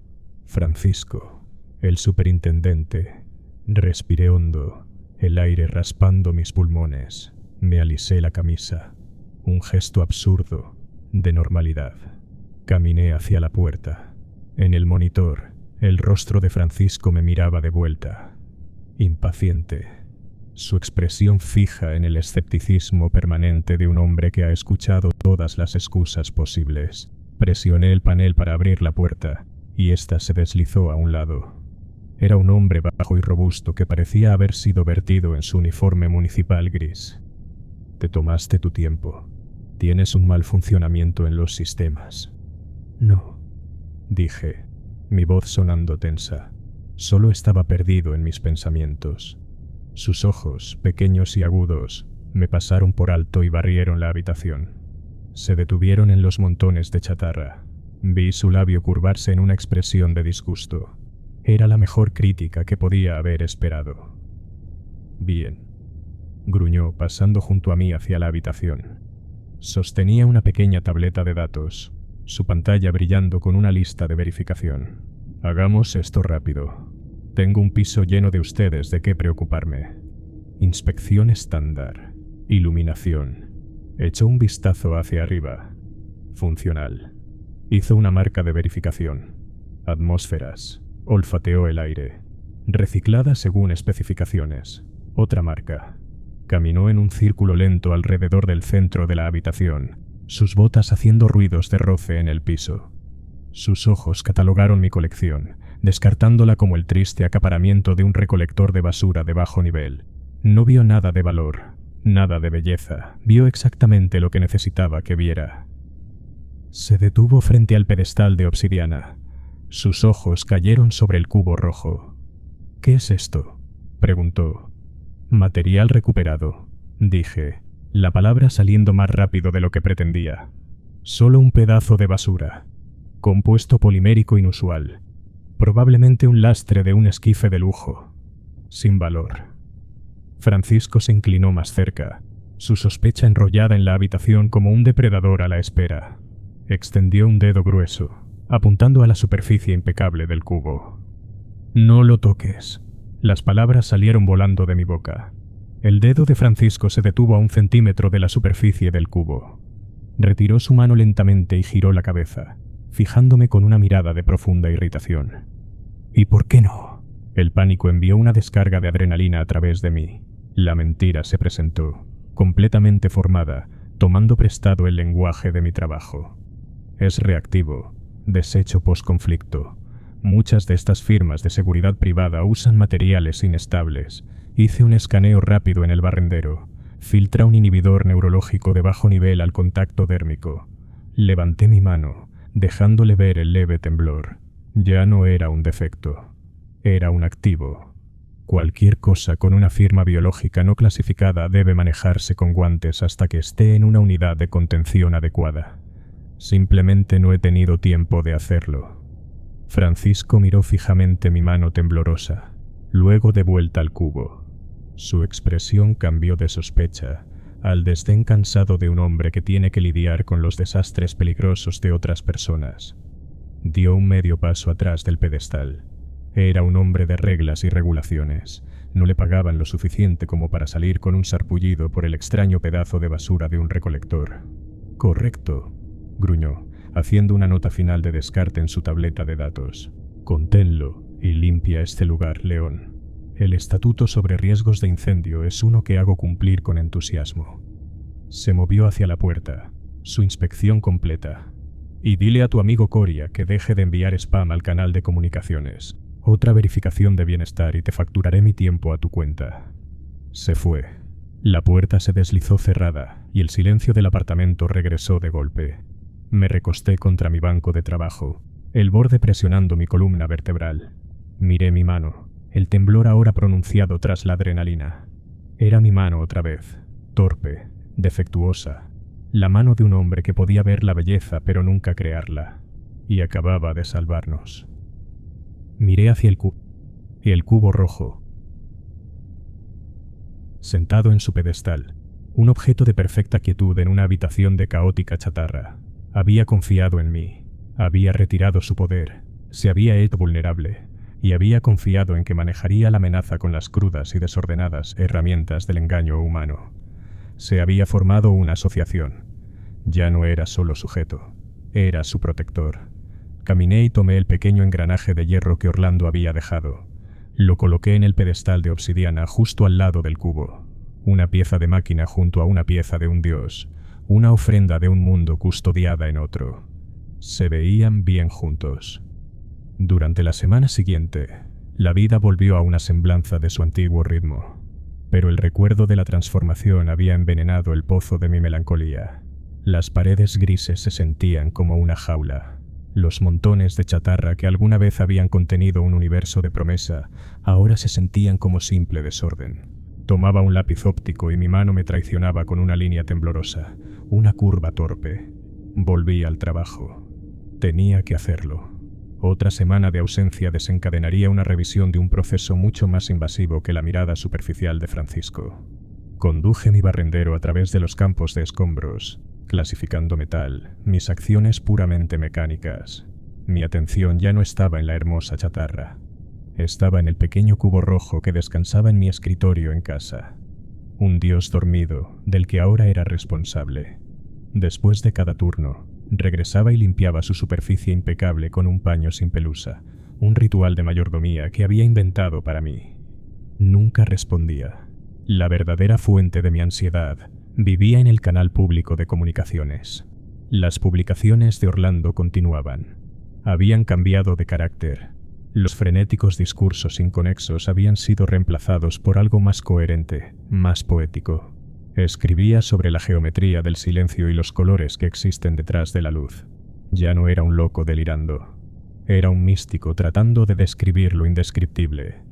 A: Francisco, el superintendente. Respiré hondo, el aire raspando mis pulmones. Me alisé la camisa. Un gesto absurdo, de normalidad. Caminé hacia la puerta. En el monitor, el rostro de Francisco me miraba de vuelta. Impaciente. su expresión fija en el escepticismo permanente de un hombre que ha escuchado todas las excusas posibles. Presioné el panel para abrir la puerta, y ésta se deslizó a un lado. Era un hombre bajo y robusto que parecía haber sido vertido en su uniforme municipal gris. Te tomaste tu tiempo. Tienes un mal funcionamiento en los sistemas. No, dije, mi voz sonando tensa. Solo estaba perdido en mis pensamientos. Sus ojos, pequeños y agudos, me pasaron por alto y barrieron la habitación. Se detuvieron en los montones de chatarra. Vi su labio curvarse en una expresión de disgusto. Era la mejor crítica que podía haber esperado. Bien, gruñó pasando junto a mí hacia la habitación. Sostenía una pequeña tableta de datos, su pantalla brillando con una lista de verificación. Hagamos esto rápido. Tengo un piso lleno de ustedes de qué preocuparme. Inspección estándar. Iluminación. Echó un vistazo hacia arriba. Funcional. Hizo una marca de verificación. Atmósferas. Olfateó el aire. Reciclada según especificaciones. Otra marca. Caminó en un círculo lento alrededor del centro de la habitación, sus botas haciendo ruidos de roce en el piso. Sus ojos catalogaron mi colección, descartándola como el triste acaparamiento de un recolector de basura de bajo nivel. No vio nada de valor, nada de belleza. Vio exactamente lo que necesitaba que viera. Se detuvo frente al pedestal de obsidiana. Sus ojos cayeron sobre el cubo rojo. ¿Qué es esto?, preguntó. Material recuperado, dije, la palabra saliendo más rápido de lo que pretendía. Solo un pedazo de basura. Compuesto polimérico inusual. Probablemente un lastre de un esquife de lujo. Sin valor. Francisco se inclinó más cerca, su sospecha enrollada en la habitación como un depredador a la espera. Extendió un dedo grueso, apuntando a la superficie impecable del cubo. No lo toques. Las palabras salieron volando de mi boca. El dedo de Francisco se detuvo a 1 centímetro de la superficie del cubo. Retiró su mano lentamente y giró la cabeza, fijándome con una mirada de profunda irritación. ¿Y por qué no? El pánico envió una descarga de adrenalina a través de mí. La mentira se presentó, completamente formada, tomando prestado el lenguaje de mi trabajo. Es reactivo, desecho post-conflicto. Muchas de estas firmas de seguridad privada usan materiales inestables. Hice un escaneo rápido en el barrendero. Filtra un inhibidor neurológico de bajo nivel al contacto dérmico. Levanté mi mano, dejándole ver el leve temblor. Ya no era un defecto. Era un activo. Cualquier cosa con una firma biológica no clasificada debe manejarse con guantes hasta que esté en una unidad de contención adecuada. Simplemente no he tenido tiempo de hacerlo. Francisco miró fijamente mi mano temblorosa, luego de vuelta al cubo. Su expresión cambió de sospecha al desdén cansado de un hombre que tiene que lidiar con los desastres peligrosos de otras personas. Dio un medio paso atrás del pedestal. Era un hombre de reglas y regulaciones. No le pagaban lo suficiente como para salir con un sarpullido por el extraño pedazo de basura de un recolector. Correcto, gruñó, haciendo una nota final de descarte en su tableta de datos. Conténlo y limpia este lugar, León. El estatuto sobre riesgos de incendio es uno que hago cumplir con entusiasmo. Se movió hacia la puerta, su inspección completa. Y dile a tu amigo Coria que deje de enviar spam al canal de comunicaciones. Otra verificación de bienestar y te facturaré mi tiempo a tu cuenta. Se fue. La puerta se deslizó cerrada y el silencio del apartamento regresó de golpe. Me recosté contra mi banco de trabajo, el borde presionando mi columna vertebral. Miré mi mano, el temblor ahora pronunciado tras la adrenalina. Era mi mano otra vez, torpe, defectuosa. La mano de un hombre que podía ver la belleza pero nunca crearla. Y acababa de salvarnos. Miré hacia el cubo rojo. Sentado en su pedestal, un objeto de perfecta quietud en una habitación de caótica chatarra. Había confiado en mí, había retirado su poder, se había hecho vulnerable, y había confiado en que manejaría la amenaza con las crudas y desordenadas herramientas del engaño humano. Se había formado una asociación. Ya no era solo sujeto, era su protector. Caminé y tomé el pequeño engranaje de hierro que Orlando había dejado. Lo coloqué en el pedestal de obsidiana justo al lado del cubo. Una pieza de máquina junto a una pieza de un dios. Una ofrenda de un mundo custodiada en otro. Se veían bien juntos. Durante la semana siguiente, la vida volvió a una semblanza de su antiguo ritmo. Pero el recuerdo de la transformación había envenenado el pozo de mi melancolía. Las paredes grises se sentían como una jaula. Los montones de chatarra que alguna vez habían contenido un universo de promesa, ahora se sentían como simple desorden. Tomaba un lápiz óptico y mi mano me traicionaba con una línea temblorosa, una curva torpe. Volví al trabajo. Tenía que hacerlo. Otra semana de ausencia desencadenaría una revisión de un proceso mucho más invasivo que la mirada superficial de Francisco. Conduje mi barrendero a través de los campos de escombros, clasificando metal, mis acciones puramente mecánicas. Mi atención ya no estaba en la hermosa chatarra. Estaba en el pequeño cubo rojo que descansaba en mi escritorio en casa. Un dios dormido, del que ahora era responsable. Después de cada turno, regresaba y limpiaba su superficie impecable con un paño sin pelusa, un ritual de mayordomía que había inventado para mí. Nunca respondía. La verdadera fuente de mi ansiedad vivía en el canal público de comunicaciones. Las publicaciones de Orlando continuaban. Habían cambiado de carácter. Los frenéticos discursos inconexos habían sido reemplazados por algo más coherente, más poético. Escribía sobre la geometría del silencio y los colores que existen detrás de la luz. Ya no era un loco delirando. Era un místico tratando de describir lo indescriptible.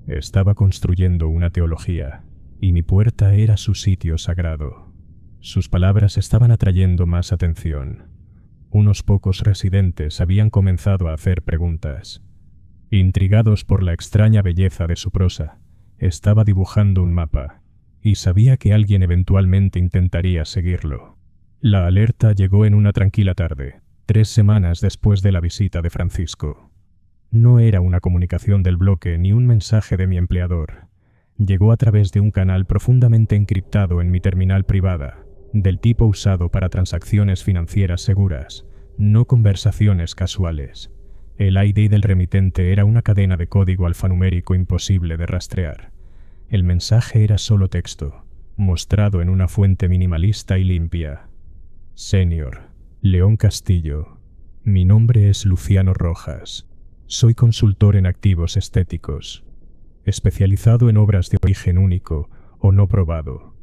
A: Estaba construyendo una teología, y mi puerta era su sitio sagrado. Sus palabras estaban atrayendo más atención. Unos pocos residentes habían comenzado a hacer preguntas. Intrigados por la extraña belleza de su prosa, estaba dibujando un mapa, y sabía que alguien eventualmente intentaría seguirlo. La alerta llegó en una tranquila tarde, 3 semanas después de la visita de Francisco. No era una comunicación del bloque ni un mensaje de mi empleador. Llegó a través de un canal profundamente encriptado en mi terminal privada, del tipo usado para transacciones financieras seguras, no conversaciones casuales. El ID del remitente era una cadena de código alfanumérico imposible de rastrear. El mensaje era solo texto, mostrado en una fuente minimalista y limpia. Senior, León Castillo. Mi nombre es Luciano Rojas. Soy consultor en activos estéticos, especializado en obras de origen único o no probado.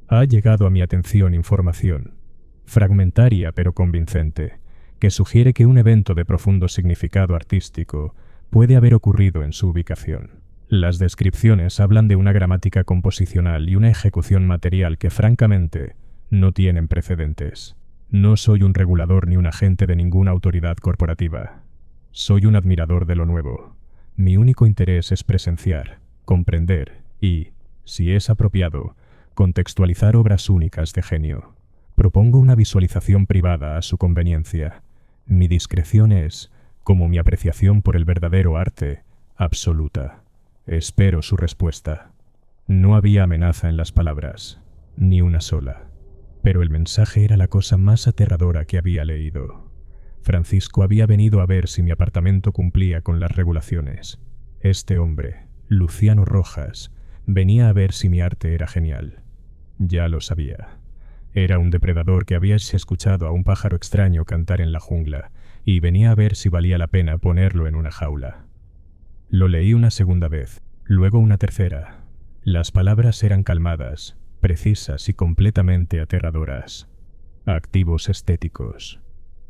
A: Ha llegado a mi atención información, fragmentaria pero convincente, que sugiere que un evento de profundo significado artístico puede haber ocurrido en su ubicación. Las descripciones hablan de una gramática composicional y una ejecución material que, francamente, no tienen precedentes. No soy un regulador ni un agente de ninguna autoridad corporativa. Soy un admirador de lo nuevo. Mi único interés es presenciar, comprender y, si es apropiado, contextualizar obras únicas de genio. Propongo una visualización privada a su conveniencia. Mi discreción es, como mi apreciación por el verdadero arte, absoluta. Espero su respuesta. No había amenaza en las palabras, ni una sola. Pero el mensaje era la cosa más aterradora que había leído. Francisco había venido a ver si mi apartamento cumplía con las regulaciones. Este hombre, Luciano Rojas, venía a ver si mi arte era genial. Ya lo sabía. Era un depredador que había escuchado a un pájaro extraño cantar en la jungla y venía a ver si valía la pena ponerlo en una jaula. Lo leí una segunda vez, luego una tercera. Las palabras eran calmadas, precisas y completamente aterradoras. Activos estéticos.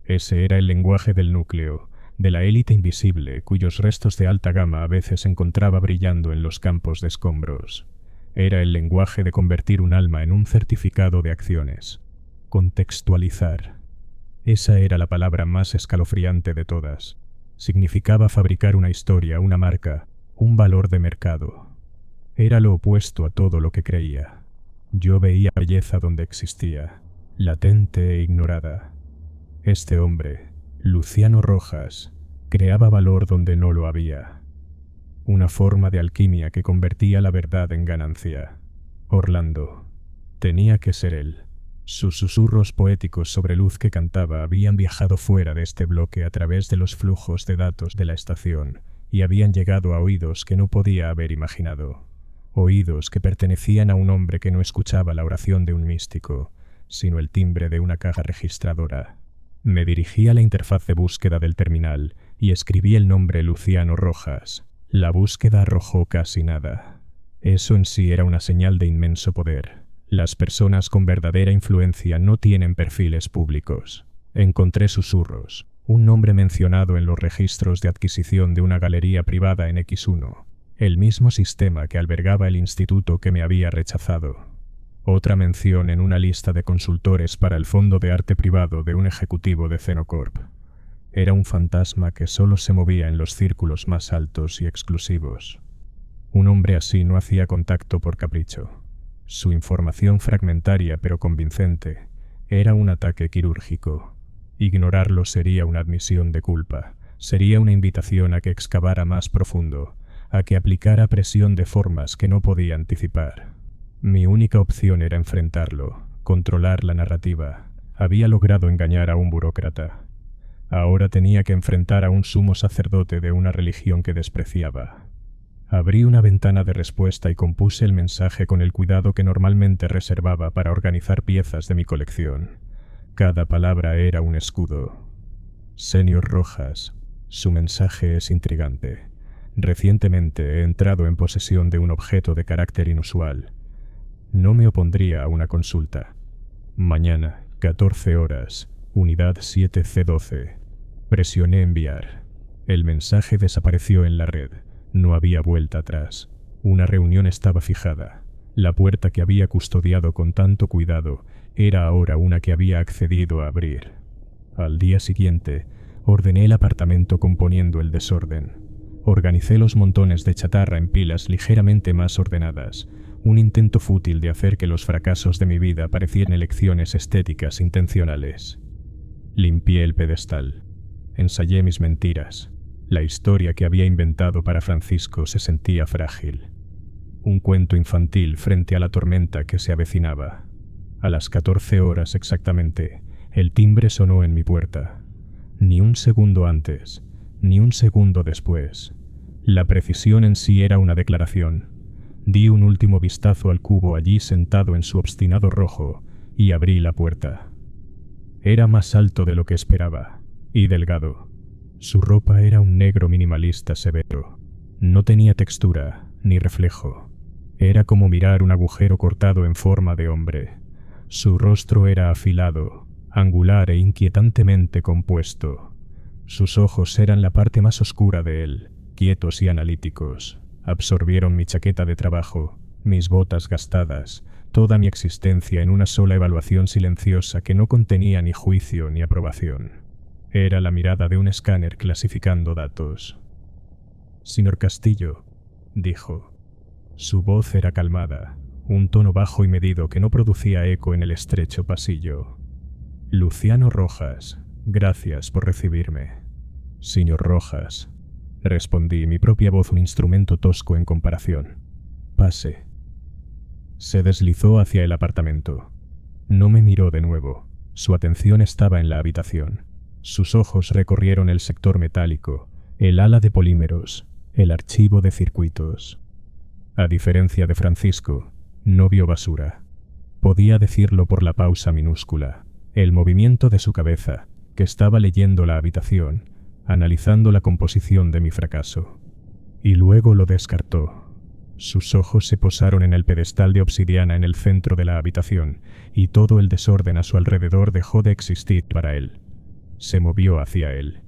A: Ese era el lenguaje del núcleo, de la élite invisible cuyos restos de alta gama a veces encontraba brillando en los campos de escombros. Era el lenguaje de convertir un alma en un certificado de acciones. Contextualizar. Esa era la palabra más escalofriante de todas. Significaba fabricar una historia, una marca, un valor de mercado. Era lo opuesto a todo lo que creía. Yo veía belleza donde existía, latente e ignorada. Este hombre, Luciano Rojas, creaba valor donde no lo había. Una forma de alquimia que convertía la verdad en ganancia. Orlando. Tenía que ser él. Sus susurros poéticos sobre luz que cantaba habían viajado fuera de este bloque a través de los flujos de datos de la estación y habían llegado a oídos que no podía haber imaginado. Oídos que pertenecían a un hombre que no escuchaba la oración de un místico, sino el timbre de una caja registradora. Me dirigí a la interfaz de búsqueda del terminal y escribí el nombre Luciano Rojas. La búsqueda arrojó casi nada. Eso en sí era una señal de inmenso poder. Las personas con verdadera influencia no tienen perfiles públicos. Encontré susurros, un nombre mencionado en los registros de adquisición de una galería privada en X1, el mismo sistema que albergaba el instituto que me había rechazado. Otra mención en una lista de consultores para el fondo de arte privado de un ejecutivo de Cenocorp. Era un fantasma que solo se movía en los círculos más altos y exclusivos. Un hombre así no hacía contacto por capricho. Su información fragmentaria pero convincente era un ataque quirúrgico. Ignorarlo sería una admisión de culpa, sería una invitación a que excavara más profundo, a que aplicara presión de formas que no podía anticipar. Mi única opción era enfrentarlo, controlar la narrativa. Había logrado engañar a un burócrata. Ahora tenía que enfrentar a un sumo sacerdote de una religión que despreciaba. Abrí una ventana de respuesta y compuse el mensaje con el cuidado que normalmente reservaba para organizar piezas de mi colección. Cada palabra era un escudo. Señor Rojas, su mensaje es intrigante. Recientemente he entrado en posesión de un objeto de carácter inusual. No me opondría a una consulta. Mañana, 14 horas, unidad 7C12. Presioné enviar. El mensaje desapareció en la red. No había vuelta atrás. Una reunión estaba fijada. La puerta que había custodiado con tanto cuidado era ahora una que había accedido a abrir. Al día siguiente, ordené el apartamento componiendo el desorden. Organicé los montones de chatarra en pilas ligeramente más ordenadas, un intento fútil de hacer que los fracasos de mi vida parecieran elecciones estéticas intencionales. Limpié el pedestal. Ensayé mis mentiras. La historia que había inventado para Francisco se sentía frágil. Un cuento infantil frente a la tormenta que se avecinaba. A las 14 horas exactamente, el timbre sonó en mi puerta. Ni un segundo antes, ni un segundo después. La precisión en sí era una declaración. Di un último vistazo al cubo allí sentado en su obstinado rojo y abrí la puerta. Era más alto de lo que esperaba, y delgado. Su ropa era un negro minimalista severo. No tenía textura ni reflejo. Era como mirar un agujero cortado en forma de hombre. Su rostro era afilado, angular e inquietantemente compuesto. Sus ojos eran la parte más oscura de él, quietos y analíticos. Absorbieron mi chaqueta de trabajo, mis botas gastadas, toda mi existencia en una sola evaluación silenciosa que no contenía ni juicio ni aprobación. Era la mirada de un escáner clasificando datos. «Señor Castillo», dijo. Su voz era calmada, un tono bajo y medido que no producía eco en el estrecho pasillo. «Luciano Rojas, gracias por recibirme». «Señor Rojas», respondí, mi propia voz un instrumento tosco en comparación. «Pase». Se deslizó hacia el apartamento. No me miró de nuevo. Su atención estaba en la habitación. Sus ojos recorrieron el sector metálico, el ala de polímeros, el archivo de circuitos. A diferencia de Francisco, no vio basura. Podía decirlo por la pausa minúscula, el movimiento de su cabeza, que estaba leyendo la habitación, analizando la composición de mi fracaso. Y luego lo descartó. Sus ojos se posaron en el pedestal de obsidiana en el centro de la habitación, y todo el desorden a su alrededor dejó de existir para él. Se movió hacia él.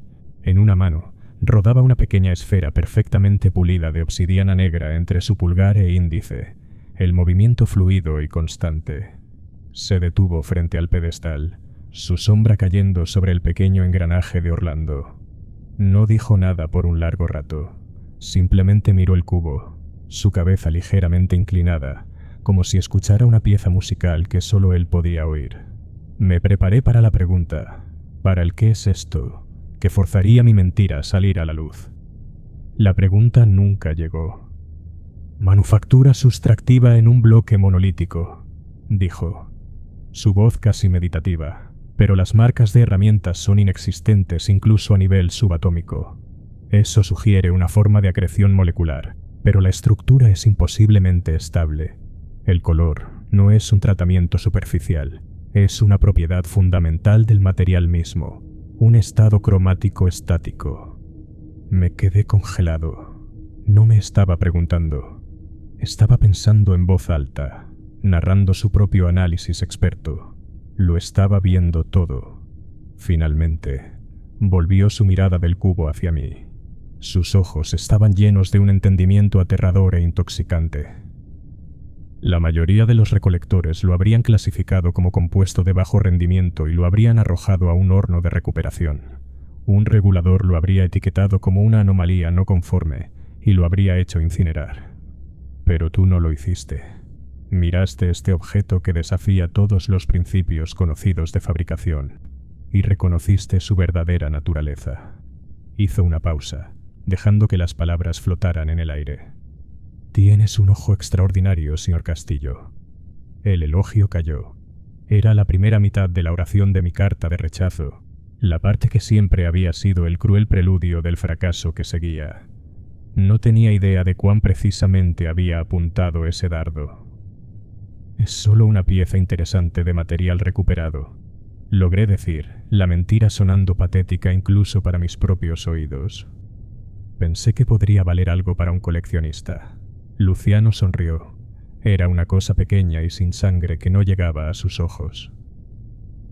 A: En una mano, rodaba una pequeña esfera perfectamente pulida de obsidiana negra entre su pulgar e índice, el movimiento fluido y constante. Se detuvo frente al pedestal, su sombra cayendo sobre el pequeño engranaje de Orlando. No dijo nada por un largo rato. Simplemente miró el cubo, su cabeza ligeramente inclinada, como si escuchara una pieza musical que solo él podía oír. Me preparé para la pregunta, para el ¿qué es esto?, que forzaría mi mentira a salir a la luz. La pregunta nunca llegó. «Manufactura sustractiva en un bloque monolítico», dijo. Su voz casi meditativa, pero las marcas de herramientas son inexistentes incluso a nivel subatómico. Eso sugiere una forma de acreción molecular, pero la estructura es imposiblemente estable. El color no es un tratamiento superficial, es una propiedad fundamental del material mismo, un estado cromático estático. Me quedé congelado. No me estaba preguntando. Estaba pensando en voz alta, narrando su propio análisis experto. Lo estaba viendo todo. Finalmente, volvió su mirada del cubo hacia mí. Sus ojos estaban llenos de un entendimiento aterrador e intoxicante. La mayoría de los recolectores lo habrían clasificado como compuesto de bajo rendimiento y lo habrían arrojado a un horno de recuperación. Un regulador lo habría etiquetado como una anomalía no conforme y lo habría hecho incinerar. Pero tú no lo hiciste. Miraste este objeto que desafía todos los principios conocidos de fabricación y reconociste su verdadera naturaleza. Hizo una pausa, dejando que las palabras flotaran en el aire. Tienes un ojo extraordinario, señor Castillo. El elogio cayó. Era la primera mitad de la oración de mi carta de rechazo, la parte que siempre había sido el cruel preludio del fracaso que seguía. No tenía idea de cuán precisamente había apuntado ese dardo. Es solo una pieza interesante de material recuperado. Logré decir, la mentira sonando patética incluso para mis propios oídos. Pensé que podría valer algo para un coleccionista. Luciano sonrió. Era una cosa pequeña y sin sangre que no llegaba a sus ojos.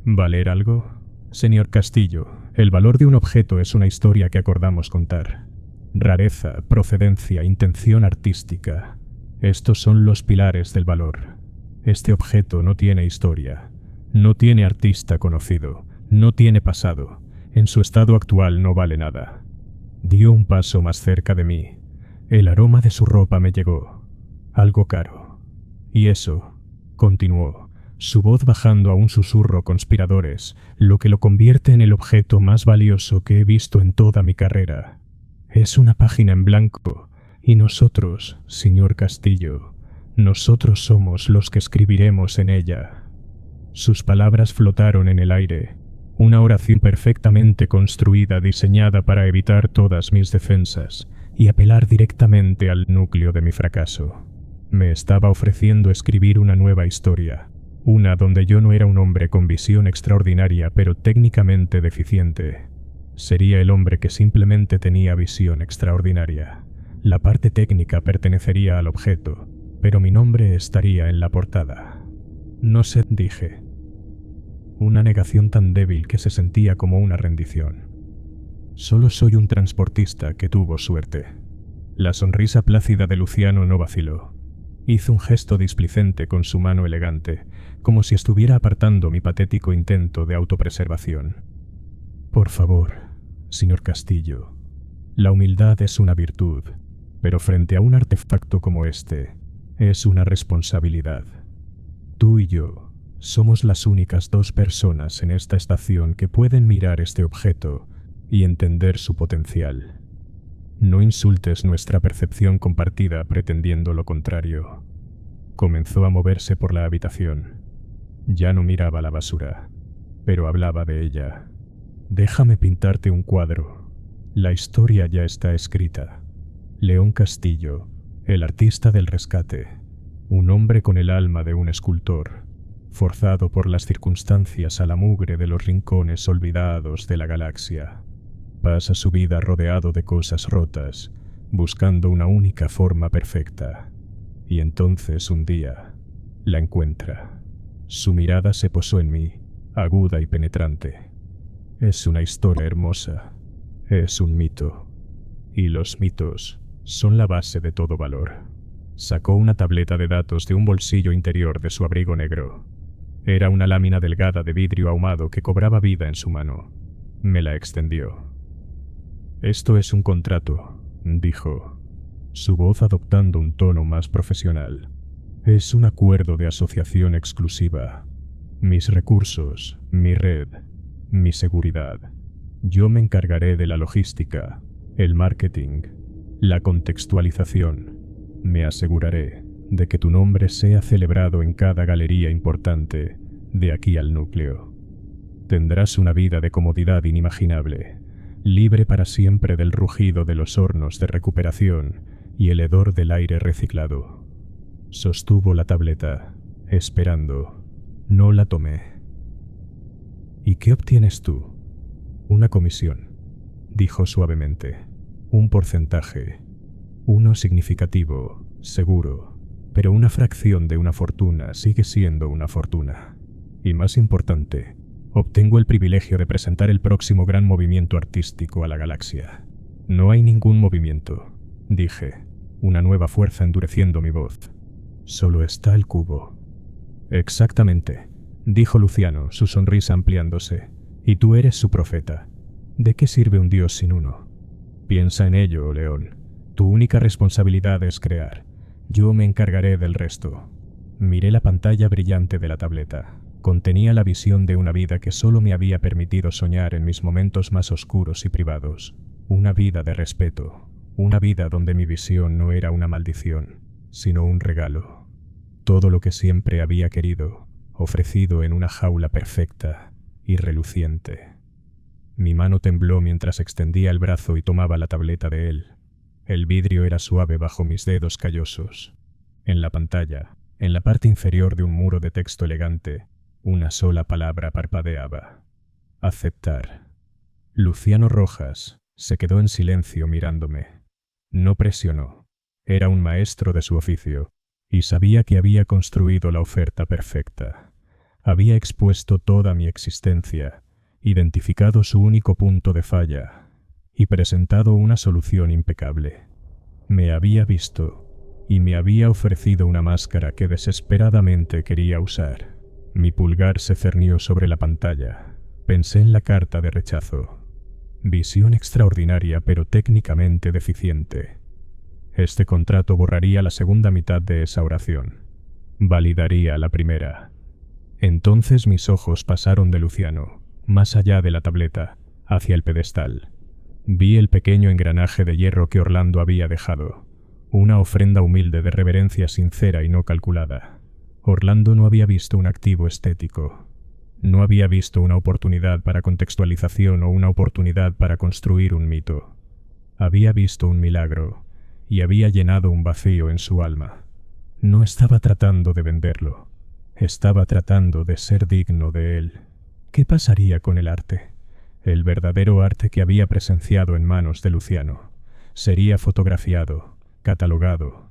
A: ¿Valer algo? Señor Castillo, el valor de un objeto es una historia que acordamos contar. Rareza, procedencia, intención artística. Estos son los pilares del valor. Este objeto no tiene historia, no tiene artista conocido, no tiene pasado. En su estado actual no vale nada. Dio un paso más cerca de mí. El aroma de su ropa me llegó. Algo caro. Y eso, continuó, su voz bajando a un susurro conspiradores, lo que lo convierte en el objeto más valioso que he visto en toda mi carrera. Es una página en blanco, y nosotros, señor Castillo, nosotros somos los que escribiremos en ella. Sus palabras flotaron en el aire, una oración perfectamente construida diseñada para evitar todas mis defensas y apelar directamente al núcleo de mi fracaso. Me estaba ofreciendo escribir una nueva historia, una donde yo no era un hombre con visión extraordinaria pero técnicamente deficiente. Sería el hombre que simplemente tenía visión extraordinaria. La parte técnica pertenecería al objeto, pero mi nombre estaría en la portada. No sé, dije. Una negación tan débil que se sentía como una rendición. Solo soy un transportista que tuvo suerte. La sonrisa plácida de Luciano no vaciló. Hizo un gesto displicente con su mano elegante, como si estuviera apartando mi patético intento de autopreservación. Por favor, señor Castillo, la humildad es una virtud, pero frente a un artefacto como este, es una responsabilidad. Tú y yo somos las únicas dos personas en esta estación que pueden mirar este objeto y entender su potencial. No insultes nuestra percepción compartida pretendiendo lo contrario. Comenzó a moverse por la habitación. Ya no miraba la basura, pero hablaba de ella. Déjame pintarte un cuadro. La historia ya está escrita. León Castillo, el artista del rescate, un hombre con el alma de un escultor, forzado por las circunstancias a la mugre de los rincones olvidados de la galaxia. Pasa su vida rodeado de cosas rotas, buscando una única forma perfecta. Y entonces un día la encuentra. Su mirada se posó en mí, aguda y penetrante. Es una historia hermosa. Es un mito. Y los mitos son la base de todo valor. Sacó una tableta de datos de un bolsillo interior de su abrigo negro. Era una lámina delgada de vidrio ahumado que cobraba vida en su mano. Me la extendió. Esto es un contrato, dijo, su voz adoptando un tono más profesional. Es un acuerdo de asociación exclusiva. Mis recursos, mi red, mi seguridad. Yo me encargaré de la logística, el marketing, la contextualización. Me aseguraré de que tu nombre sea celebrado en cada galería importante de aquí al núcleo. Tendrás una vida de comodidad inimaginable, libre para siempre del rugido de los hornos de recuperación y el hedor del aire reciclado. Sostuvo la tableta, esperando. No la tomé. ¿Y qué obtienes tú? Una comisión, dijo suavemente. Un porcentaje. Uno significativo, seguro, pero una fracción de una fortuna sigue siendo una fortuna. Y más importante, obtengo el privilegio de presentar el próximo gran movimiento artístico a la galaxia. No hay ningún movimiento, dije, una nueva fuerza endureciendo mi voz. Solo está el cubo. Exactamente, dijo Luciano, su sonrisa ampliándose. Y tú eres su profeta. ¿De qué sirve un dios sin uno? Piensa en ello, León. Tu única responsabilidad es crear. Yo me encargaré del resto. Miré la pantalla brillante de la tableta. Contenía la visión de una vida que solo me había permitido soñar en mis momentos más oscuros y privados. Una vida de respeto. Una vida donde mi visión no era una maldición, sino un regalo. Todo lo que siempre había querido, ofrecido en una jaula perfecta y reluciente. Mi mano tembló mientras extendía el brazo y tomaba la tableta de él. El vidrio era suave bajo mis dedos callosos. En la pantalla, en la parte inferior de un muro de texto elegante, una sola palabra parpadeaba. Aceptar. Luciano Rojas se quedó en silencio mirándome. No presionó. Era un maestro de su oficio, y sabía que había construido la oferta perfecta. Había expuesto toda mi existencia, identificado su único punto de falla, y presentado una solución impecable. Me había visto, y me había ofrecido una máscara que desesperadamente quería usar. Mi pulgar se cernió sobre la pantalla. Pensé en la carta de rechazo. Visión extraordinaria, pero técnicamente deficiente. Este contrato borraría la segunda mitad de esa oración. Validaría la primera. Entonces mis ojos pasaron de Luciano, más allá de la tableta, hacia el pedestal. Vi el pequeño engranaje de hierro que Orlando había dejado. Una ofrenda humilde de reverencia sincera y no calculada. Orlando no había visto un activo estético. No había visto una oportunidad para contextualización o una oportunidad para construir un mito. Había visto un milagro, y había llenado un vacío en su alma. No estaba tratando de venderlo. Estaba tratando de ser digno de él. ¿Qué pasaría con el arte? El verdadero arte que había presenciado en manos de Luciano. Sería fotografiado, catalogado,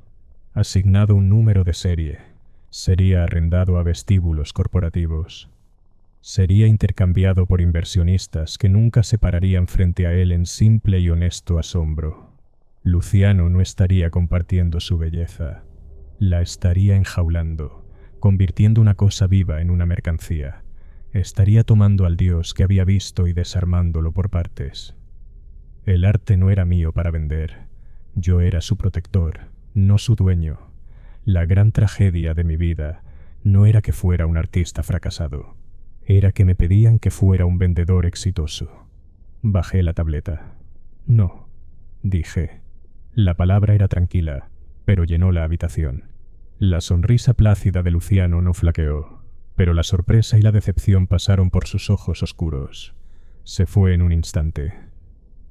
A: asignado un número de serie. Sería arrendado a vestíbulos corporativos. Sería intercambiado por inversionistas que nunca se pararían frente a él en simple y honesto asombro. Luciano no estaría compartiendo su belleza. La estaría enjaulando, convirtiendo una cosa viva en una mercancía. Estaría tomando al dios que había visto y desarmándolo por partes. El arte no era mío para vender. Yo era su protector, no su dueño. La gran tragedia de mi vida no era que fuera un artista fracasado. Era que me pedían que fuera un vendedor exitoso. Bajé la tableta. No, dije. La palabra era tranquila, pero llenó la habitación. La sonrisa plácida de Luciano no flaqueó, pero la sorpresa y la decepción pasaron por sus ojos oscuros. Se fue en un instante.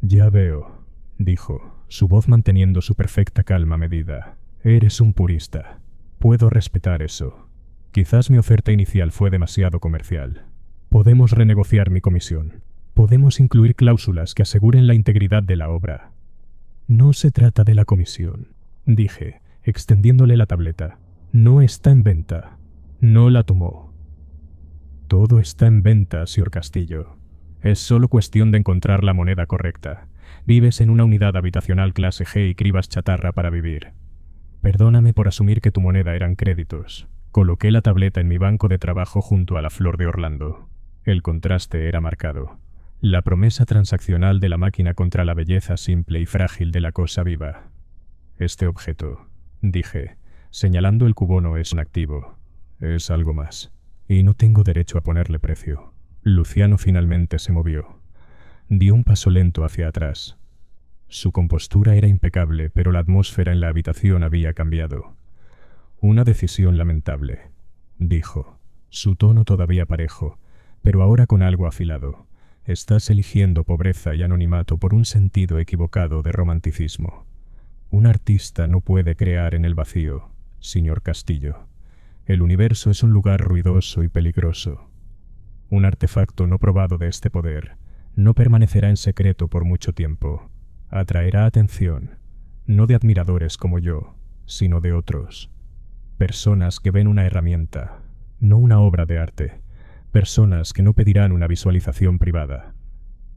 A: Ya veo, dijo, su voz manteniendo su perfecta calma medida. Eres un purista. Puedo respetar eso. Quizás mi oferta inicial fue demasiado comercial. Podemos renegociar mi comisión. Podemos incluir cláusulas que aseguren la integridad de la obra. No se trata de la comisión, dije, extendiéndole la tableta. No está en venta. No la tomó. Todo está en venta, señor Castillo. Es solo cuestión de encontrar la moneda correcta. Vives en una unidad habitacional clase G y cribas chatarra para vivir. Perdóname por asumir que tu moneda eran créditos. Coloqué la tableta en mi banco de trabajo junto a la flor de Orlando. El contraste era marcado. La promesa transaccional de la máquina contra la belleza simple y frágil de la cosa viva. Este objeto, dije, señalando el cubono, es un activo. Es algo más. Y no tengo derecho a ponerle precio. Luciano finalmente se movió. Dio un paso lento hacia atrás. Su compostura era impecable, pero la atmósfera en la habitación había cambiado. Una decisión lamentable, dijo, su tono todavía parejo, pero ahora con algo afilado. Estás eligiendo pobreza y anonimato por un sentido equivocado de romanticismo. Un artista no puede crear en el vacío, señor Castillo. El universo es un lugar ruidoso y peligroso. Un artefacto no probado de este poder no permanecerá en secreto por mucho tiempo. Atraerá atención, no de admiradores como yo, sino de otros. Personas que ven una herramienta, no una obra de arte. Personas que no pedirán una visualización privada.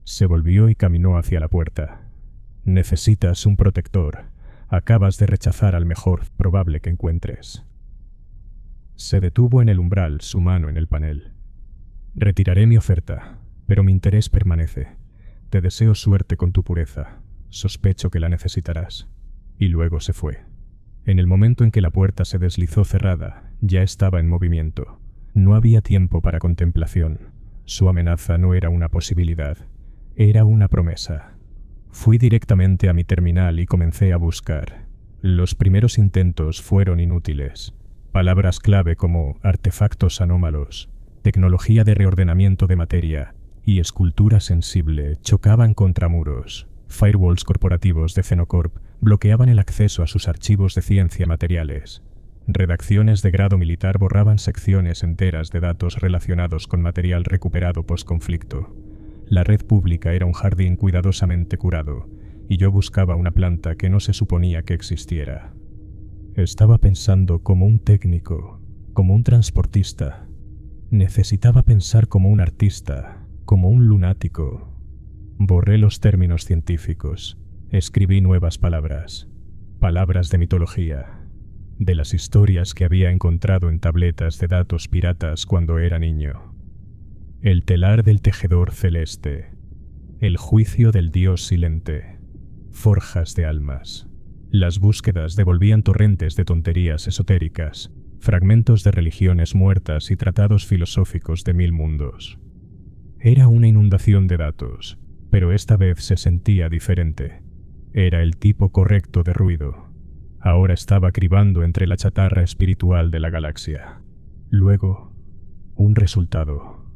A: Se volvió y caminó hacia la puerta. Necesitas un protector. Acabas de rechazar al mejor probable que encuentres. Se detuvo en el umbral, su mano en el panel. Retiraré mi oferta, pero mi interés permanece. Te deseo suerte con tu pureza. Sospecho que la necesitarás. Y luego se fue. En el momento en que la puerta se deslizó cerrada, ya estaba en movimiento. No había tiempo para contemplación. Su amenaza no era una posibilidad, era una promesa. Fui directamente a mi terminal y comencé a buscar. Los primeros intentos fueron inútiles. Palabras clave como artefactos anómalos, tecnología de reordenamiento de materia y escultura sensible chocaban contra muros. Firewalls corporativos de Xenocorp bloqueaban el acceso a sus archivos de ciencia materiales. Redacciones de grado militar borraban secciones enteras de datos relacionados con material recuperado post-conflicto. La red pública era un jardín cuidadosamente curado, y yo buscaba una planta que no se suponía que existiera. Estaba pensando como un técnico, como un transportista. Necesitaba pensar como un artista, como un lunático. Borré los términos científicos. Escribí nuevas palabras. Palabras de mitología. De las historias que había encontrado en tabletas de datos piratas cuando era niño. El telar del tejedor celeste. El juicio del dios silente. Forjas de almas. Las búsquedas devolvían torrentes de tonterías esotéricas, fragmentos de religiones muertas y tratados filosóficos de 1000 mundos. Era una inundación de datos, pero esta vez se sentía diferente. Era el tipo correcto de ruido. Ahora estaba cribando entre la chatarra espiritual de la galaxia. Luego, un resultado.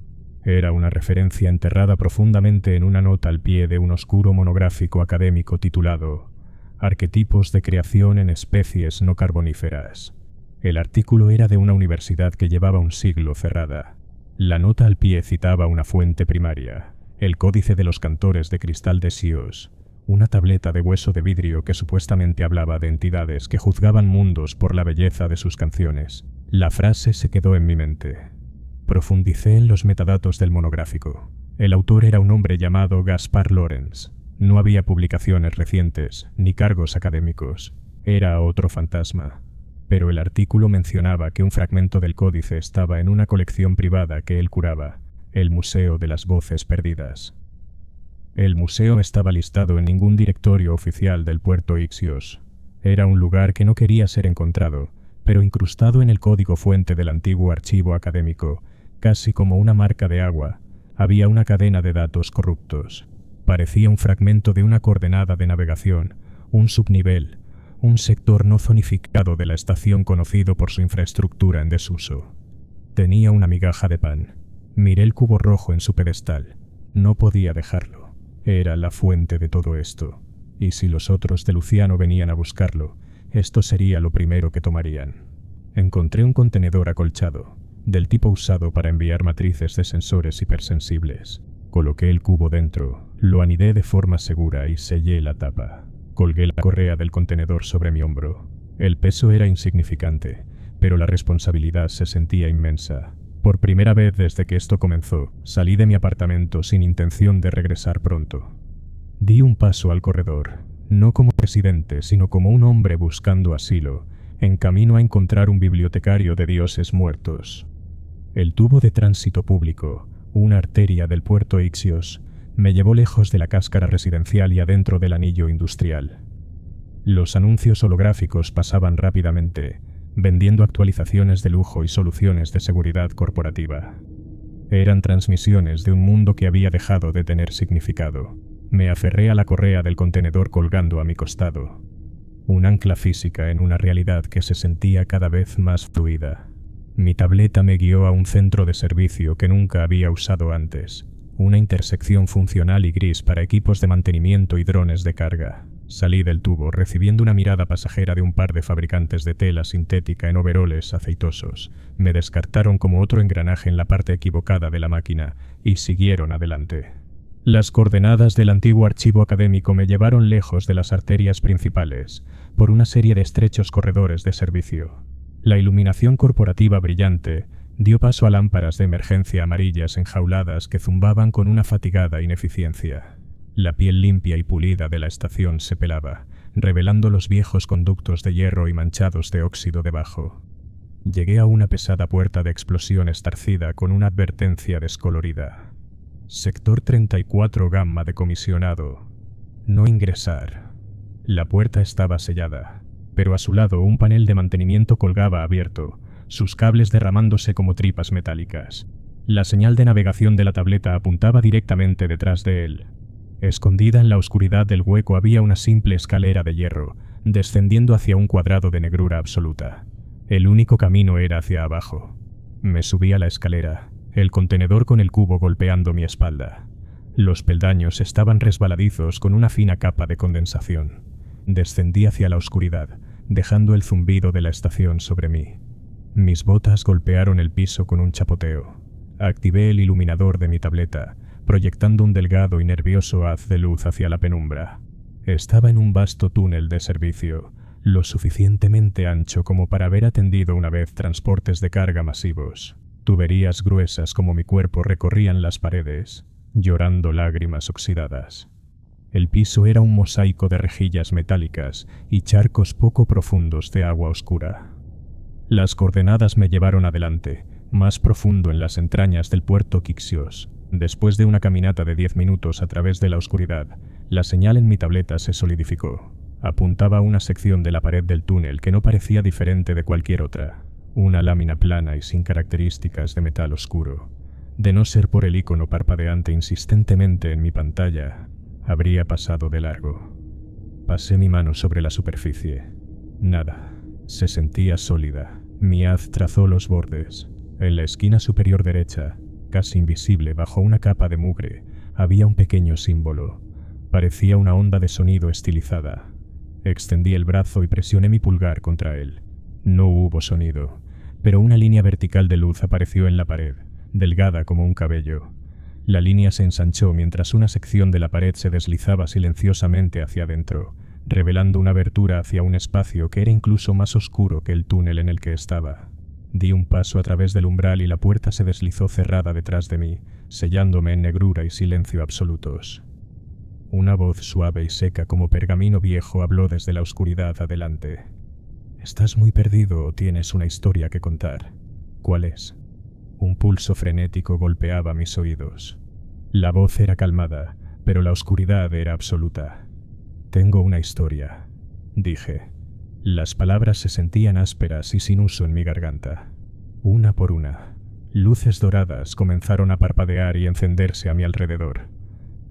A: Era una referencia enterrada profundamente en una nota al pie de un oscuro monográfico académico titulado Arquetipos de creación en especies no carboníferas. El artículo era de una universidad que llevaba un siglo cerrada. La nota al pie citaba una fuente primaria, el Códice de los Cantores de Cristal de Sios, una tableta de hueso de vidrio que supuestamente hablaba de entidades que juzgaban mundos por la belleza de sus canciones. La frase se quedó en mi mente. Profundicé en los metadatos del monográfico. El autor era un hombre llamado Gaspar Lorenz. No había publicaciones recientes, ni cargos académicos. Era otro fantasma. Pero el artículo mencionaba que un fragmento del códice estaba en una colección privada que él curaba, el Museo de las Voces Perdidas. El museo no estaba listado en ningún directorio oficial del puerto Ixios. Era un lugar que no quería ser encontrado, pero incrustado en el código fuente del antiguo archivo académico, casi como una marca de agua, había una cadena de datos corruptos. Parecía un fragmento de una coordenada de navegación, un subnivel, un sector no zonificado de la estación conocido por su infraestructura en desuso. Tenía una migaja de pan. Miré el cubo rojo en su pedestal. No podía dejarlo. Era la fuente de todo esto, y si los otros de Luciano venían a buscarlo, esto sería lo primero que tomarían. Encontré un contenedor acolchado, del tipo usado para enviar matrices de sensores hipersensibles. Coloqué el cubo dentro, lo anidé de forma segura y sellé la tapa. Colgué la correa del contenedor sobre mi hombro. El peso era insignificante, pero la responsabilidad se sentía inmensa. Por primera vez desde que esto comenzó, salí de mi apartamento sin intención de regresar pronto. Di un paso al corredor, no como residente, sino como un hombre buscando asilo, en camino a encontrar un bibliotecario de dioses muertos. El tubo de tránsito público, una arteria del puerto Ixios, me llevó lejos de la cáscara residencial y adentro del anillo industrial. Los anuncios holográficos pasaban rápidamente, vendiendo actualizaciones de lujo y soluciones de seguridad corporativa. Eran transmisiones de un mundo que había dejado de tener significado. Me aferré a la correa del contenedor colgando a mi costado. Un ancla física en una realidad que se sentía cada vez más fluida. Mi tableta me guió a un centro de servicio que nunca había usado antes. Una intersección funcional y gris para equipos de mantenimiento y drones de carga. Salí del tubo, recibiendo una mirada pasajera de un par de fabricantes de tela sintética en overoles aceitosos. Me descartaron como otro engranaje en la parte equivocada de la máquina y siguieron adelante. Las coordenadas del antiguo archivo académico me llevaron lejos de las arterias principales, por una serie de estrechos corredores de servicio. La iluminación corporativa brillante dio paso a lámparas de emergencia amarillas enjauladas que zumbaban con una fatigada ineficiencia. La piel limpia y pulida de la estación se pelaba, revelando los viejos conductos de hierro y manchados de óxido debajo. Llegué a una pesada puerta de explosión estarcida con una advertencia descolorida. Sector 34 Gamma decomisionado. No ingresar. La puerta estaba sellada, pero a su lado un panel de mantenimiento colgaba abierto, sus cables derramándose como tripas metálicas. La señal de navegación de la tableta apuntaba directamente detrás de él. Escondida en la oscuridad del hueco había una simple escalera de hierro, descendiendo hacia un cuadrado de negrura absoluta. El único camino era hacia abajo. Me subí a la escalera, el contenedor con el cubo golpeando mi espalda. Los peldaños estaban resbaladizos con una fina capa de condensación. Descendí hacia la oscuridad, dejando el zumbido de la estación sobre mí. Mis botas golpearon el piso con un chapoteo. Activé el iluminador de mi tableta, proyectando un delgado y nervioso haz de luz hacia la penumbra. Estaba en un vasto túnel de servicio, lo suficientemente ancho como para haber atendido una vez transportes de carga masivos. Tuberías gruesas como mi cuerpo recorrían las paredes, llorando lágrimas oxidadas. El piso era un mosaico de rejillas metálicas y charcos poco profundos de agua oscura. Las coordenadas me llevaron adelante, más profundo en las entrañas del puerto Quixios. Después de una caminata de 10 minutos a través de la oscuridad, la señal en mi tableta se solidificó. Apuntaba a una sección de la pared del túnel que no parecía diferente de cualquier otra. Una lámina plana y sin características de metal oscuro. De no ser por el icono parpadeante insistentemente en mi pantalla, habría pasado de largo. Pasé mi mano sobre la superficie. Nada. Se sentía sólida. Mi haz trazó los bordes. En la esquina superior derecha, casi invisible bajo una capa de mugre, había un pequeño símbolo. Parecía una onda de sonido estilizada. Extendí el brazo y presioné mi pulgar contra él. No hubo sonido, pero una línea vertical de luz apareció en la pared, delgada como un cabello. La línea se ensanchó mientras una sección de la pared se deslizaba silenciosamente hacia adentro, revelando una abertura hacia un espacio que era incluso más oscuro que el túnel en el que estaba. Di un paso a través del umbral y la puerta se deslizó cerrada detrás de mí, sellándome en negrura y silencio absolutos. Una voz suave y seca como pergamino viejo habló desde la oscuridad adelante. «¿Estás muy perdido o tienes una historia que contar? ¿Cuál es?» Un pulso frenético golpeaba mis oídos. La voz era calmada, pero la oscuridad era absoluta. «Tengo una historia», dije. Las palabras se sentían ásperas y sin uso en mi garganta. Una por una, luces doradas comenzaron a parpadear y encenderse a mi alrededor.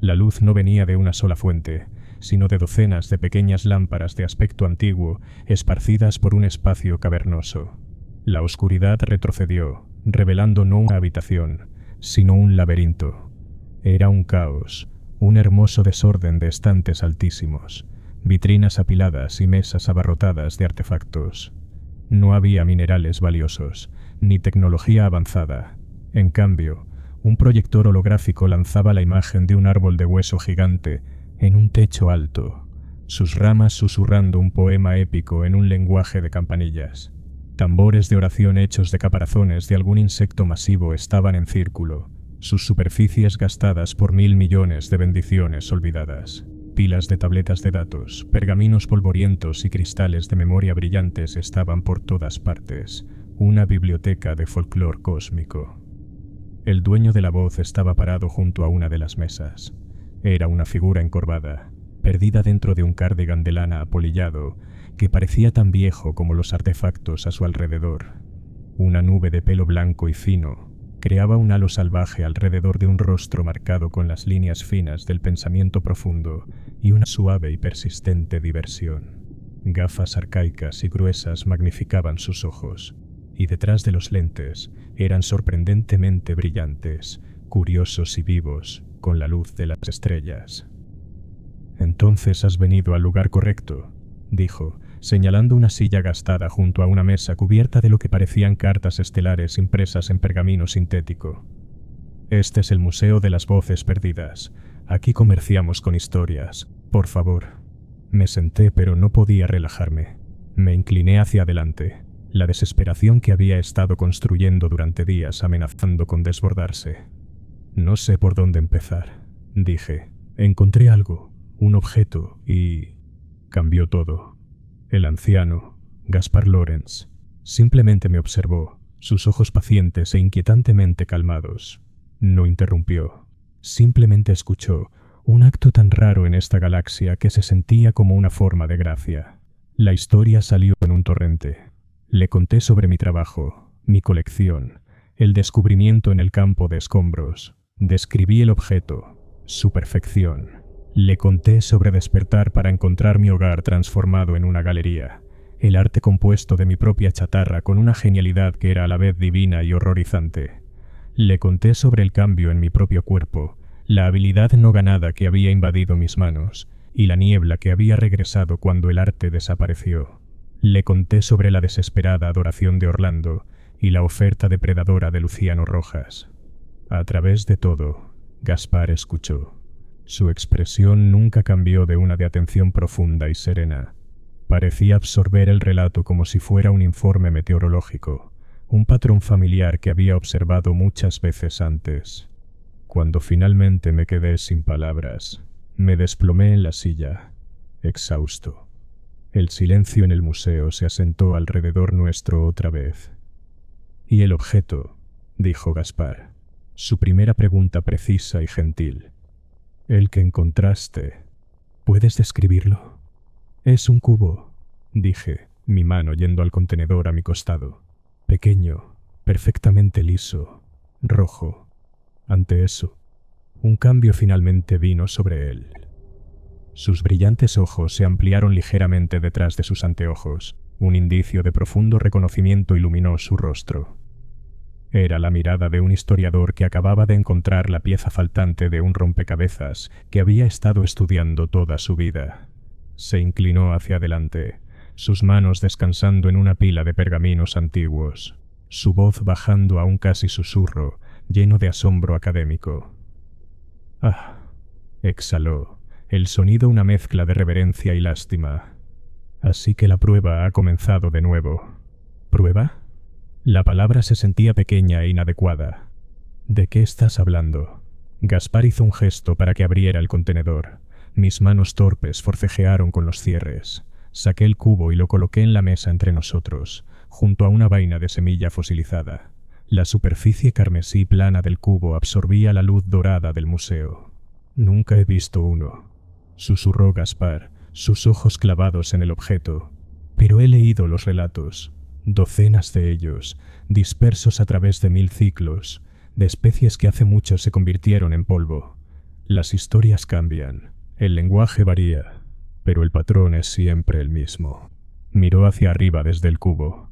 A: La luz no venía de una sola fuente, sino de docenas de pequeñas lámparas de aspecto antiguo, esparcidas por un espacio cavernoso. La oscuridad retrocedió, revelando no una habitación, sino un laberinto. Era un caos, un hermoso desorden de estantes altísimos, vitrinas apiladas y mesas abarrotadas de artefactos. No había minerales valiosos, ni tecnología avanzada. En cambio, un proyector holográfico lanzaba la imagen de un árbol de hueso gigante en un techo alto, sus ramas susurrando un poema épico en un lenguaje de campanillas. Tambores de oración hechos de caparazones de algún insecto masivo estaban en círculo, sus superficies gastadas por 1000 millones de bendiciones olvidadas. Pilas de tabletas de datos, pergaminos polvorientos y cristales de memoria brillantes estaban por todas partes, una biblioteca de folclore cósmico. El dueño de la voz estaba parado junto a una de las mesas. Era una figura encorvada, perdida dentro de un cardigan de lana apolillado, que parecía tan viejo como los artefactos a su alrededor. Una nube de pelo blanco y fino creaba un halo salvaje alrededor de un rostro marcado con las líneas finas del pensamiento profundo y una suave y persistente diversión. Gafas arcaicas y gruesas magnificaban sus ojos, y detrás de los lentes eran sorprendentemente brillantes, curiosos y vivos, con la luz de las estrellas. «Entonces has venido al lugar correcto», dijo, señalando una silla gastada junto a una mesa cubierta de lo que parecían cartas estelares impresas en pergamino sintético. «Este es el Museo de las Voces Perdidas. Aquí comerciamos con historias. Por favor». Me senté, pero no podía relajarme. Me incliné hacia adelante. La desesperación que había estado construyendo durante días amenazando con desbordarse. «No sé por dónde empezar», dije. «Encontré algo, un objeto, y...» cambió todo. El anciano, Gaspar Lorentz, simplemente me observó, sus ojos pacientes e inquietantemente calmados. No interrumpió. Simplemente escuchó, un acto tan raro en esta galaxia que se sentía como una forma de gracia. La historia salió en un torrente. Le conté sobre mi trabajo, mi colección, el descubrimiento en el campo de escombros. Describí el objeto, su perfección. Le conté sobre despertar para encontrar mi hogar transformado en una galería, el arte compuesto de mi propia chatarra con una genialidad que era a la vez divina y horrorizante. Le conté sobre el cambio en mi propio cuerpo, la habilidad no ganada que había invadido mis manos y la niebla que había regresado cuando el arte desapareció. Le conté sobre la desesperada adoración de Orlando y la oferta depredadora de Luciano Rojas. A través de todo, Gaspar escuchó. Su expresión nunca cambió de una de atención profunda y serena. Parecía absorber el relato como si fuera un informe meteorológico, un patrón familiar que había observado muchas veces antes. Cuando finalmente me quedé sin palabras, me desplomé en la silla, exhausto. El silencio en el museo se asentó alrededor nuestro otra vez. «¿Y el objeto?», dijo Gaspar, su primera pregunta precisa y gentil. «El que encontraste, ¿puedes describirlo?» «Es un cubo», dije, mi mano yendo al contenedor a mi costado. Pequeño, perfectamente liso, rojo. Ante eso, un cambio finalmente vino sobre él. Sus brillantes ojos se ampliaron ligeramente detrás de sus anteojos. Un indicio de profundo reconocimiento iluminó su rostro. Era la mirada de un historiador que acababa de encontrar la pieza faltante de un rompecabezas que había estado estudiando toda su vida. Se inclinó hacia adelante, sus manos descansando en una pila de pergaminos antiguos, su voz bajando a un casi susurro, lleno de asombro académico. «Ah», exhaló, el sonido una mezcla de reverencia y lástima. «Así que la prueba ha comenzado de nuevo». «¿Prueba?». La palabra se sentía pequeña e inadecuada. «¿De qué estás hablando?». Gaspar hizo un gesto para que abriera el contenedor. Mis manos torpes forcejearon con los cierres. Saqué el cubo y lo coloqué en la mesa entre nosotros, junto a una vaina de semilla fosilizada. La superficie carmesí plana del cubo absorbía la luz dorada del museo. «Nunca he visto uno», susurró Gaspar, sus ojos clavados en el objeto. «Pero he leído los relatos, docenas de ellos, dispersos a través de 1000 ciclos, de especies que hace mucho se convirtieron en polvo. Las historias cambian, el lenguaje varía, pero el patrón es siempre el mismo». Miró hacia arriba desde el cubo.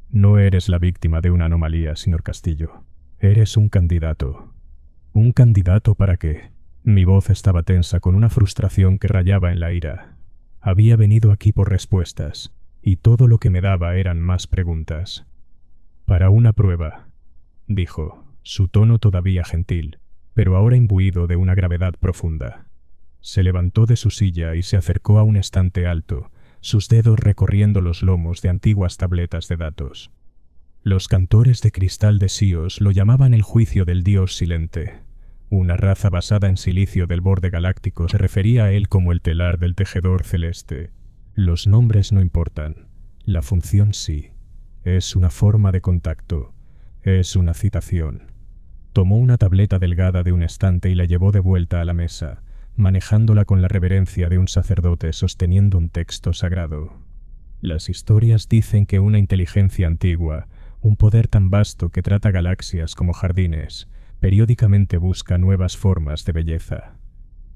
A: «No eres la víctima de una anomalía, señor Castillo. Eres un candidato». «¿Un candidato para qué?». Mi voz estaba tensa con una frustración que rayaba en la ira. Había venido aquí por respuestas, y todo lo que me daba eran más preguntas. «Para una prueba», dijo, su tono todavía gentil, pero ahora imbuido de una gravedad profunda. Se levantó de su silla y se acercó a un estante alto, sus dedos recorriendo los lomos de antiguas tabletas de datos. Los cantores de cristal de Síos lo llamaban el juicio del dios silente. Una raza basada en silicio del borde galáctico se refería a él como el telar del tejedor celeste. Los nombres no importan, la función sí. Es una forma de contacto, es una citación. Tomó una tableta delgada de un estante y la llevó de vuelta a la mesa, manejándola con la reverencia de un sacerdote sosteniendo un texto sagrado. Las historias dicen que una inteligencia antigua, un poder tan vasto que trata galaxias como jardines, periódicamente busca nuevas formas de belleza.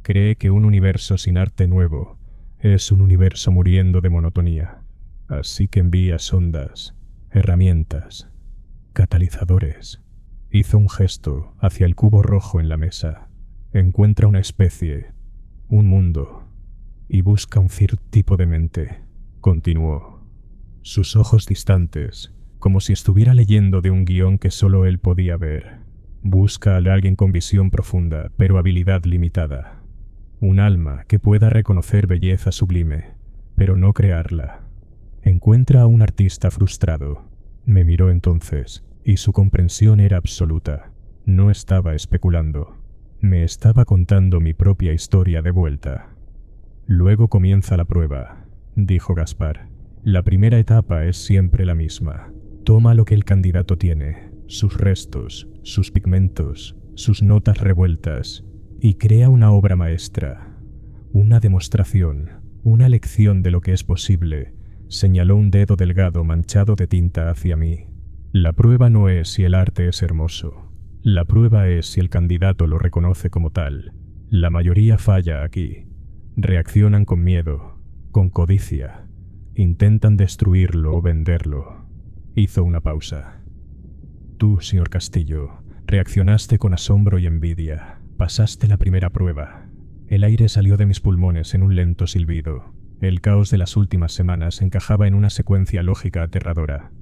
A: Cree que un universo sin arte nuevo es un universo muriendo de monotonía. Así que envía sondas, herramientas, catalizadores, Hizo un gesto hacia el cubo rojo en la mesa. Encuentra una especie, un mundo, y busca un cierto tipo de mente, continuó. Sus ojos distantes, como si estuviera leyendo de un guión que solo él podía ver. Busca a alguien con visión profunda, pero habilidad limitada. Un alma que pueda reconocer belleza sublime, pero no crearla. Encuentra a un artista frustrado. Me miró entonces, y su comprensión era absoluta. No estaba especulando. Me estaba contando mi propia historia de vuelta. Luego comienza la prueba, dijo Gaspar. La primera etapa es siempre la misma. Toma lo que el candidato tiene, sus restos, sus pigmentos, sus notas revueltas, y crea una obra maestra. Una demostración, una lección de lo que es posible, señaló un dedo delgado manchado de tinta hacia mí. La prueba no es si el arte es hermoso. La prueba es si el candidato lo reconoce como tal. La mayoría falla aquí. Reaccionan con miedo, con codicia. Intentan destruirlo o venderlo. Hizo una pausa. Tú, señor Castillo, reaccionaste con asombro y envidia. Pasaste la primera prueba. El aire salió de mis pulmones en un lento silbido. El caos de las últimas semanas encajaba en una secuencia lógica aterradora.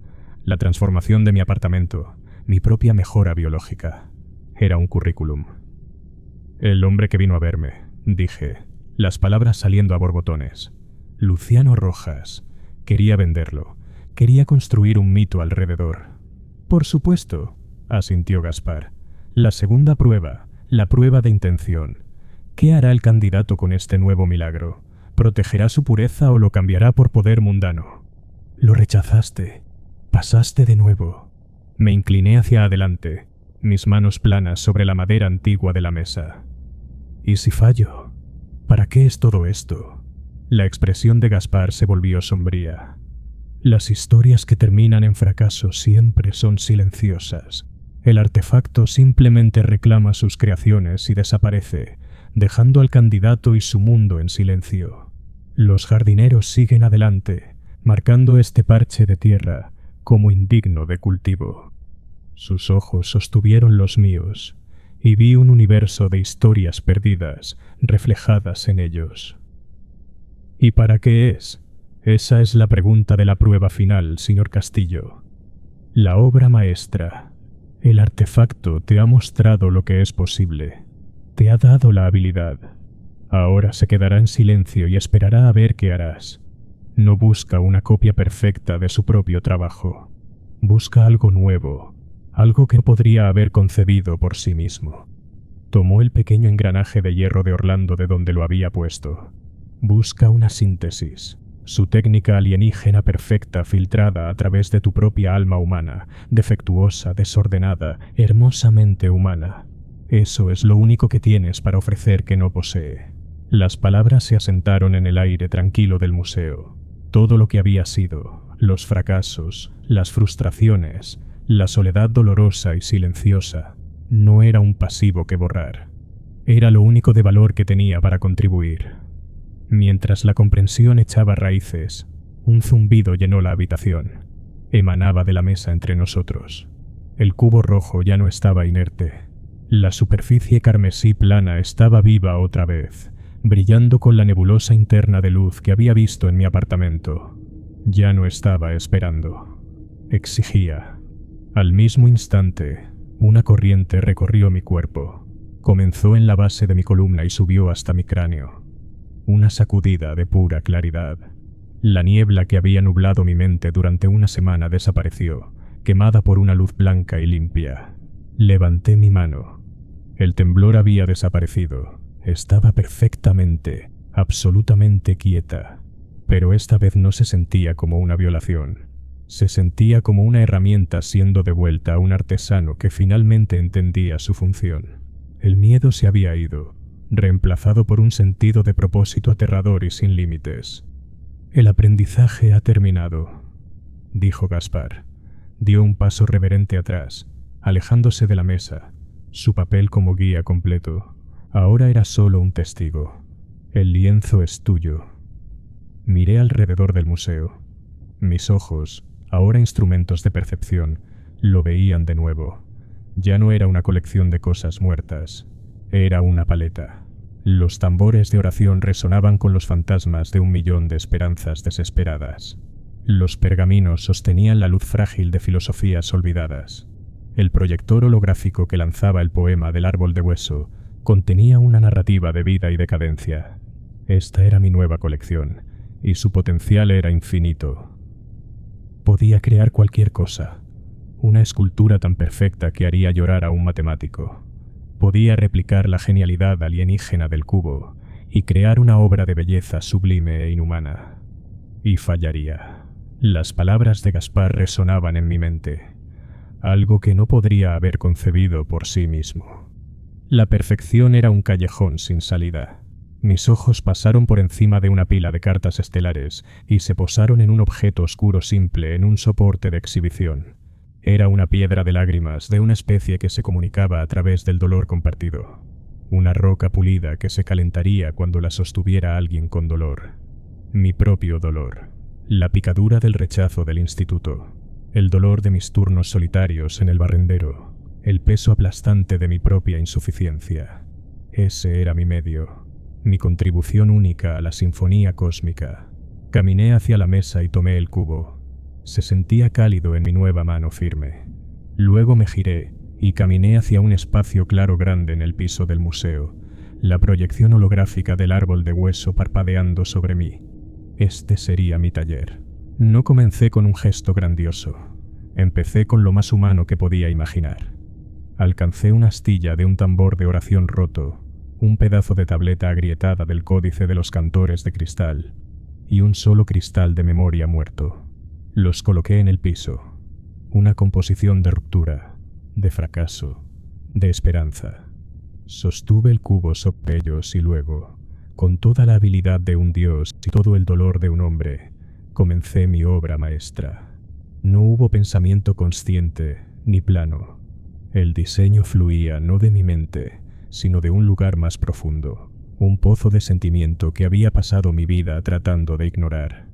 A: La transformación de mi apartamento, mi propia mejora biológica. Era un currículum. El hombre que vino a verme, dije, las palabras saliendo a borbotones. Luciano Rojas. Quería venderlo. Quería construir un mito alrededor. Por supuesto, asintió Gaspar. La segunda prueba, la prueba de intención. ¿Qué hará el candidato con este nuevo milagro? ¿Protegerá su pureza o lo cambiará por poder mundano? Lo rechazaste. Pasaste de nuevo. Me incliné hacia adelante, mis manos planas sobre la madera antigua de la mesa. ¿Y si fallo? ¿Para qué es todo esto? La expresión de Gaspar se volvió sombría. Las historias que terminan en fracaso siempre son silenciosas. El artefacto simplemente reclama sus creaciones y desaparece, dejando al candidato y su mundo en silencio. Los jardineros siguen adelante, marcando este parche de tierra como indigno de cultivo. Sus ojos sostuvieron los míos, y vi un universo de historias perdidas reflejadas en ellos. ¿Y para qué es? Esa es la pregunta de la prueba final, señor Castillo. La obra maestra, el artefacto te ha mostrado lo que es posible, te ha dado la habilidad. Ahora se quedará en silencio y esperará a ver qué harás. No busca una copia perfecta de su propio trabajo. Busca algo nuevo, algo que no podría haber concebido por sí mismo. Tomó el pequeño engranaje de hierro de Orlando de donde lo había puesto. Busca una síntesis, su técnica alienígena perfecta filtrada a través de tu propia alma humana, defectuosa, desordenada, hermosamente humana. Eso es lo único que tienes para ofrecer que no posee. Las palabras se asentaron en el aire tranquilo del museo. Todo lo que había sido, los fracasos, las frustraciones, la soledad dolorosa y silenciosa, no era un pasivo que borrar. Era lo único de valor que tenía para contribuir. Mientras la comprensión echaba raíces, un zumbido llenó la habitación. Emanaba de la mesa entre nosotros. El cubo rojo ya no estaba inerte. La superficie carmesí plana estaba viva otra vez, brillando con la nebulosa interna de luz que había visto en mi apartamento. Ya no estaba esperando. Exigía. Al mismo instante, una corriente recorrió mi cuerpo. Comenzó en la base de mi columna y subió hasta mi cráneo. Una sacudida de pura claridad. La niebla que había nublado mi mente durante una semana desapareció, quemada por una luz blanca y limpia. Levanté mi mano. El temblor había desaparecido. Estaba perfectamente, absolutamente quieta. Pero esta vez no se sentía como una violación. Se sentía como una herramienta siendo devuelta a un artesano que finalmente entendía su función. El miedo se había ido, reemplazado por un sentido de propósito aterrador y sin límites. El aprendizaje ha terminado, dijo Gaspar. Dio un paso reverente atrás, alejándose de la mesa, su papel como guía completo. Ahora era solo un testigo. El lienzo es tuyo. Miré alrededor del museo. Mis ojos, ahora instrumentos de percepción, lo veían de nuevo. Ya no era una colección de cosas muertas, era una paleta. Los tambores de oración resonaban con los fantasmas de 1.000.000 de esperanzas desesperadas. Los pergaminos sostenían la luz frágil de filosofías olvidadas. El proyector holográfico que lanzaba el poema del árbol de hueso contenía una narrativa de vida y decadencia. Esta era mi nueva colección, y su potencial era infinito. Podía crear cualquier cosa, una escultura tan perfecta que haría llorar a un matemático. Podía replicar la genialidad alienígena del cubo y crear una obra de belleza sublime e inhumana. Y fallaría. Las palabras de Gaspar resonaban en mi mente, algo que no podría haber concebido por sí mismo. La perfección era un callejón sin salida. Mis ojos pasaron por encima de una pila de cartas estelares y se posaron en un objeto oscuro simple en un soporte de exhibición. Era una piedra de lágrimas de una especie que se comunicaba a través del dolor compartido. Una roca pulida que se calentaría cuando la sostuviera alguien con dolor. Mi propio dolor. La picadura del rechazo del instituto. El dolor de mis turnos solitarios en el barrendero. El peso aplastante de mi propia insuficiencia. Ese era mi medio. Mi contribución única a la sinfonía cósmica. Caminé hacia la mesa y tomé el cubo. Se sentía cálido en mi nueva mano firme. Luego me giré y caminé hacia un espacio claro grande en el piso del museo, la proyección holográfica del árbol de hueso parpadeando sobre mí. Este sería mi taller. No comencé con un gesto grandioso. Empecé con lo más humano que podía imaginar. Alcancé una astilla de un tambor de oración roto, un pedazo de tableta agrietada del códice de los cantores de cristal y un solo cristal de memoria muerto. Los coloqué en el piso. Una composición de ruptura, de fracaso, de esperanza. Sostuve el cubo sobre ellos y luego, con toda la habilidad de un dios y todo el dolor de un hombre, comencé mi obra maestra. No hubo pensamiento consciente ni plano. El diseño fluía no de mi mente, sino de un lugar más profundo, un pozo de sentimiento que había pasado mi vida tratando de ignorar.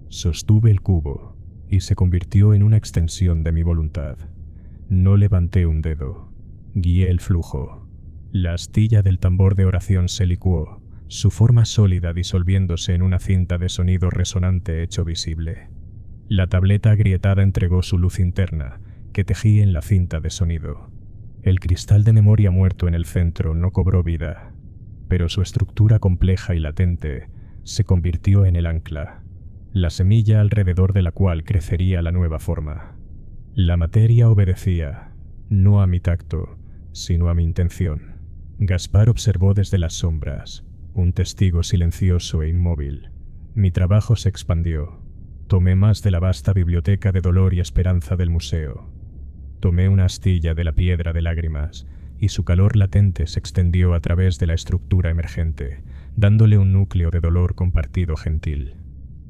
A: Sostuve el cubo y se convirtió en una extensión de mi voluntad. No levanté un dedo, guié el flujo. La astilla del tambor de oración se licuó, su forma sólida disolviéndose en una cinta de sonido resonante hecho visible. La tableta agrietada entregó su luz interna, que tejí en la cinta de sonido. El cristal de memoria muerto en el centro no cobró vida, pero su estructura compleja y latente se convirtió en el ancla, la semilla alrededor de la cual crecería la nueva forma. La materia obedecía, no a mi tacto, sino a mi intención. Gaspar observó desde las sombras, un testigo silencioso e inmóvil. Mi trabajo se expandió. Tomé más de la vasta biblioteca de dolor y esperanza del museo. Tomé una astilla de la piedra de lágrimas, y su calor latente se extendió a través de la estructura emergente, dándole un núcleo de dolor compartido gentil.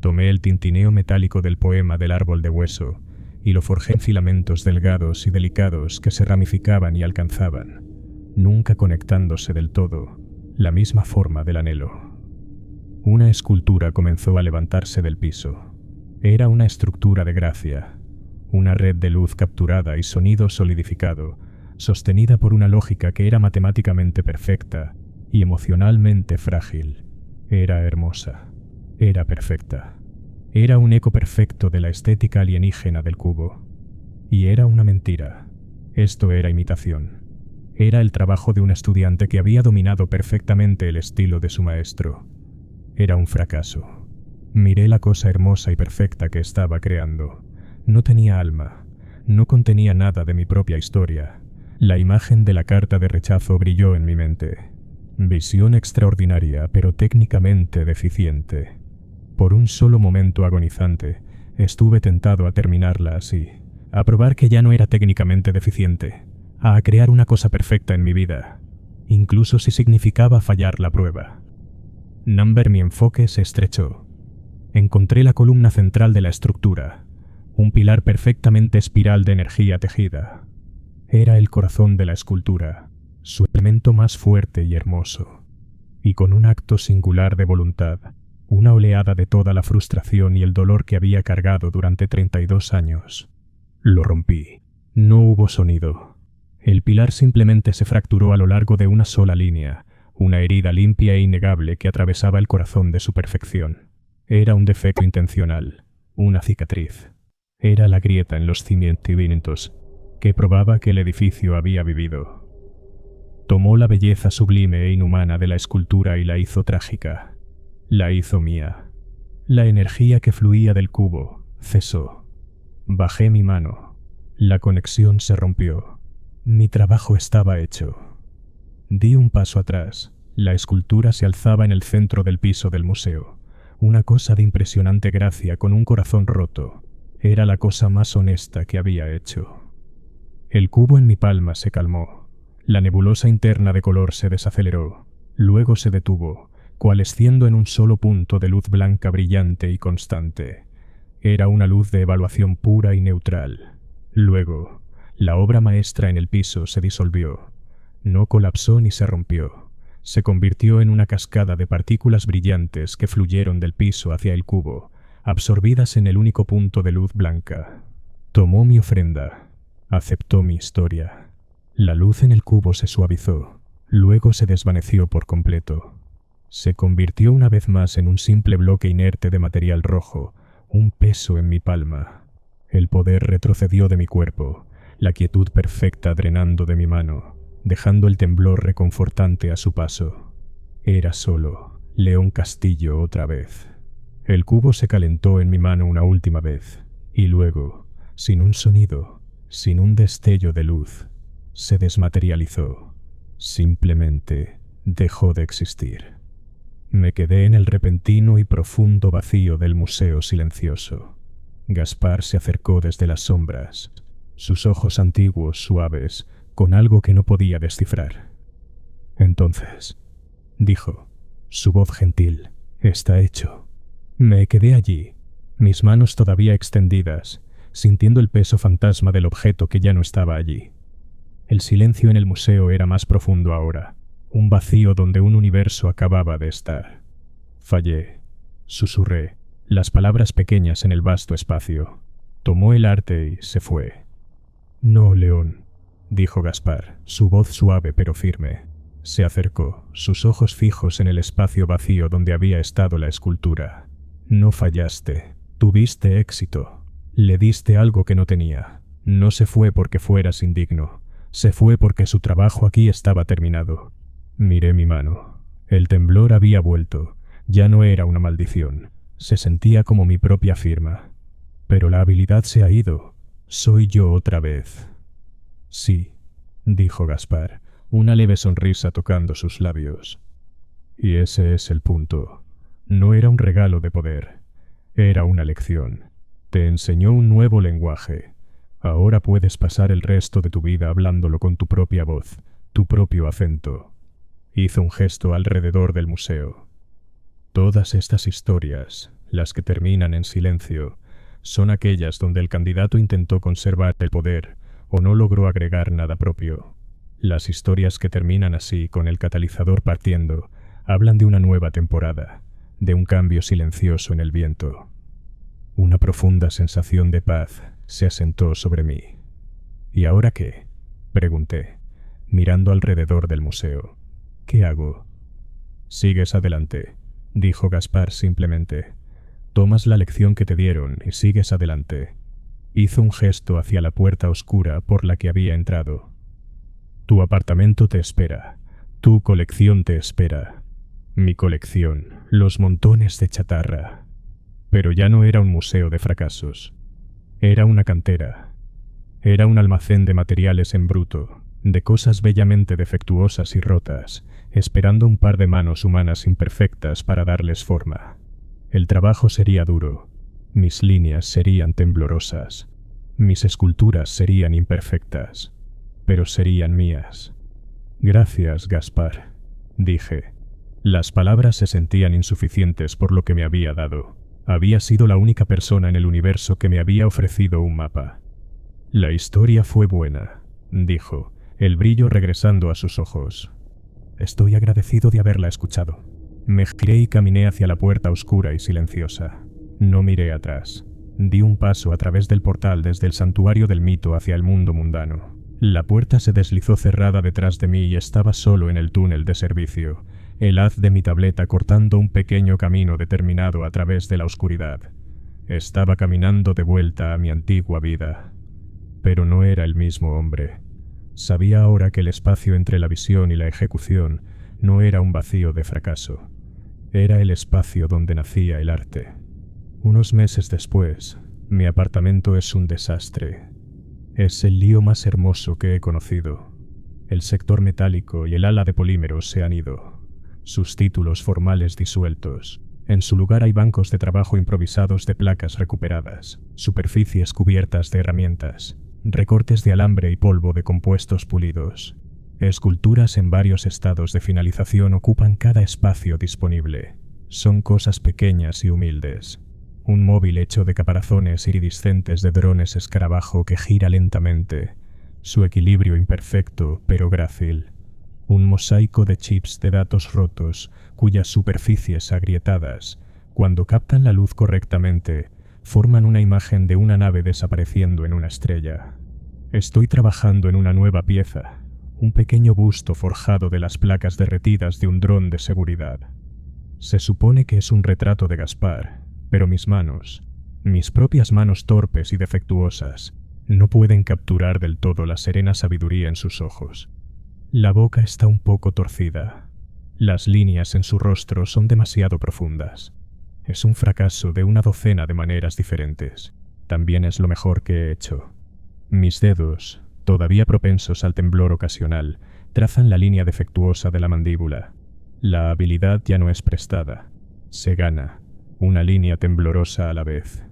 A: Tomé el tintineo metálico del poema del árbol de hueso, y lo forjé en filamentos delgados y delicados que se ramificaban y alcanzaban, nunca conectándose del todo, la misma forma del anhelo. Una escultura comenzó a levantarse del piso. Era una estructura de gracia, una red de luz capturada y sonido solidificado, sostenida por una lógica que era matemáticamente perfecta y emocionalmente frágil. Era hermosa, era perfecta. Era un eco perfecto de la estética alienígena del cubo. Y era una mentira. Esto era imitación. Era el trabajo de un estudiante que había dominado perfectamente el estilo de su maestro. Era un fracaso. Miré la cosa hermosa y perfecta que estaba creando. No tenía alma. No contenía nada de mi propia historia. La imagen de la carta de rechazo brilló en mi mente. Visión extraordinaria, pero técnicamente deficiente. Por un solo momento agonizante, estuve tentado a terminarla así, a probar que ya no era técnicamente deficiente, a crear una cosa perfecta en mi vida, incluso si significaba fallar la prueba. Number, mi enfoque se estrechó. Encontré la columna central de la estructura, un pilar perfectamente espiral de energía tejida. Era el corazón de la escultura, su elemento más fuerte y hermoso. Y con un acto singular de voluntad, una oleada de toda la frustración y el dolor que había cargado durante 32 años. Lo rompí. No hubo sonido. El pilar simplemente se fracturó a lo largo de una sola línea, una herida limpia e innegable que atravesaba el corazón de su perfección. Era un defecto intencional, una cicatriz. Era la grieta en los cimientos que probaba que el edificio había vivido. Tomó la belleza sublime e inhumana de la escultura y la hizo trágica. La hizo mía. La energía que fluía del cubo cesó. Bajé mi mano. La conexión se rompió. Mi trabajo estaba hecho. Di un paso atrás. La escultura se alzaba en el centro del piso del museo. Una cosa de impresionante gracia con un corazón roto. Era la cosa más honesta que había hecho. El cubo en mi palma se calmó. La nebulosa interna de color se desaceleró. Luego se detuvo, coalesciendo en un solo punto de luz blanca brillante y constante. Era una luz de evaluación pura y neutral. Luego, la obra maestra en el piso se disolvió. No colapsó ni se rompió. Se convirtió en una cascada de partículas brillantes que fluyeron del piso hacia el cubo, absorbidas en el único punto de luz blanca. Tomó mi ofrenda. Aceptó mi historia. La luz en el cubo se suavizó. Luego se desvaneció por completo. Se convirtió una vez más en un simple bloque inerte de material rojo, un peso en mi palma. El poder retrocedió de mi cuerpo, la quietud perfecta drenando de mi mano, dejando el temblor reconfortante a su paso. Era solo León Castillo otra vez. El cubo se calentó en mi mano una última vez, y luego, sin un sonido, sin un destello de luz, se desmaterializó. Simplemente dejó de existir. Me quedé en el repentino y profundo vacío del museo silencioso. Gaspar se acercó desde las sombras, sus ojos antiguos, suaves, con algo que no podía descifrar. Entonces, dijo, su voz gentil, está hecho. Me quedé allí, mis manos todavía extendidas, sintiendo el peso fantasma del objeto que ya no estaba allí. El silencio en el museo era más profundo ahora, un vacío donde un universo acababa de estar. Fallé, susurré, las palabras pequeñas en el vasto espacio. Tomó el arte y se fue. No, León, dijo Gaspar, su voz suave pero firme. Se acercó, sus ojos fijos en el espacio vacío donde había estado la escultura. No fallaste, tuviste éxito. Le diste algo que no tenía. No se fue porque fueras indigno. Se fue porque su trabajo aquí estaba terminado. Miré mi mano. El temblor había vuelto. Ya no era una maldición. Se sentía como mi propia firma. Pero la habilidad se ha ido. Soy yo otra vez. Sí, dijo Gaspar, una leve sonrisa tocando sus labios. Y ese es el punto. No era un regalo de poder. Era una lección. Te enseñó un nuevo lenguaje. Ahora puedes pasar el resto de tu vida hablándolo con tu propia voz, tu propio acento. Hizo un gesto alrededor del museo. Todas estas historias, las que terminan en silencio, son aquellas donde el candidato intentó conservar el poder o no logró agregar nada propio. Las historias que terminan así, con el catalizador partiendo, hablan de una nueva temporada, de un cambio silencioso en el viento. Una profunda sensación de paz se asentó sobre mí. ¿Y ahora qué?, pregunté, mirando alrededor del museo. ¿Qué hago? Sigues adelante, dijo Gaspar simplemente. Tomas la lección que te dieron y sigues adelante. Hizo un gesto hacia la puerta oscura por la que había entrado. Tu apartamento te espera. Tu colección te espera. Mi colección, los montones de chatarra. Pero ya no era un museo de fracasos. Era una cantera. Era un almacén de materiales en bruto, de cosas bellamente defectuosas y rotas, esperando un par de manos humanas imperfectas para darles forma. El trabajo sería duro. Mis líneas serían temblorosas. Mis esculturas serían imperfectas. Pero serían mías. Gracias, Gaspar, dije. Las palabras se sentían insuficientes por lo que me había dado. Había sido la única persona en el universo que me había ofrecido un mapa. La historia fue buena, dijo, el brillo regresando a sus ojos. Estoy agradecido de haberla escuchado. Me giré y caminé hacia la puerta oscura y silenciosa. No miré atrás. Di un paso a través del portal desde el santuario del mito hacia el mundo mundano. La puerta se deslizó cerrada detrás de mí y estaba solo en el túnel de servicio, el haz de mi tableta cortando un pequeño camino determinado a través de la oscuridad. Estaba caminando de vuelta a mi antigua vida. Pero no era el mismo hombre. Sabía ahora que el espacio entre la visión y la ejecución no era un vacío de fracaso. Era el espacio donde nacía el arte. Unos meses después, mi apartamento es un desastre. Es el lío más hermoso que he conocido. El sector metálico y el ala de polímeros se han ido. Sus títulos formales disueltos. En su lugar hay bancos de trabajo improvisados de placas recuperadas, superficies cubiertas de herramientas, recortes de alambre y polvo de compuestos pulidos. Esculturas en varios estados de finalización ocupan cada espacio disponible. Son cosas pequeñas y humildes. Un móvil hecho de caparazones iridiscentes de drones escarabajo que gira lentamente, su equilibrio imperfecto pero grácil. Un mosaico de chips de datos rotos, cuyas superficies agrietadas, cuando captan la luz correctamente, forman una imagen de una nave desapareciendo en una estrella. Estoy trabajando en una nueva pieza, un pequeño busto forjado de las placas derretidas de un dron de seguridad. Se supone que es un retrato de Gaspar, pero mis manos, mis propias manos torpes y defectuosas, no pueden capturar del todo la serena sabiduría en sus ojos. La boca está un poco torcida. Las líneas en su rostro son demasiado profundas. Es un fracaso de una docena de maneras diferentes. También es lo mejor que he hecho. Mis dedos, todavía propensos al temblor ocasional, trazan la línea defectuosa de la mandíbula. La habilidad ya no es prestada. Se gana, una línea temblorosa a la vez.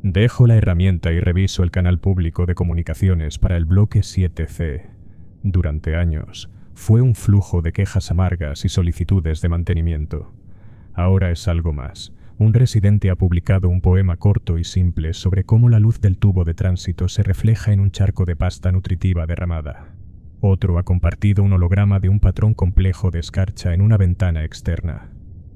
A: Dejo la herramienta y reviso el canal público de comunicaciones para el bloque 7C. Durante años, fue un flujo de quejas amargas y solicitudes de mantenimiento. Ahora es algo más. Un residente ha publicado un poema corto y simple sobre cómo la luz del tubo de tránsito se refleja en un charco de pasta nutritiva derramada. Otro ha compartido un holograma de un patrón complejo de escarcha en una ventana externa.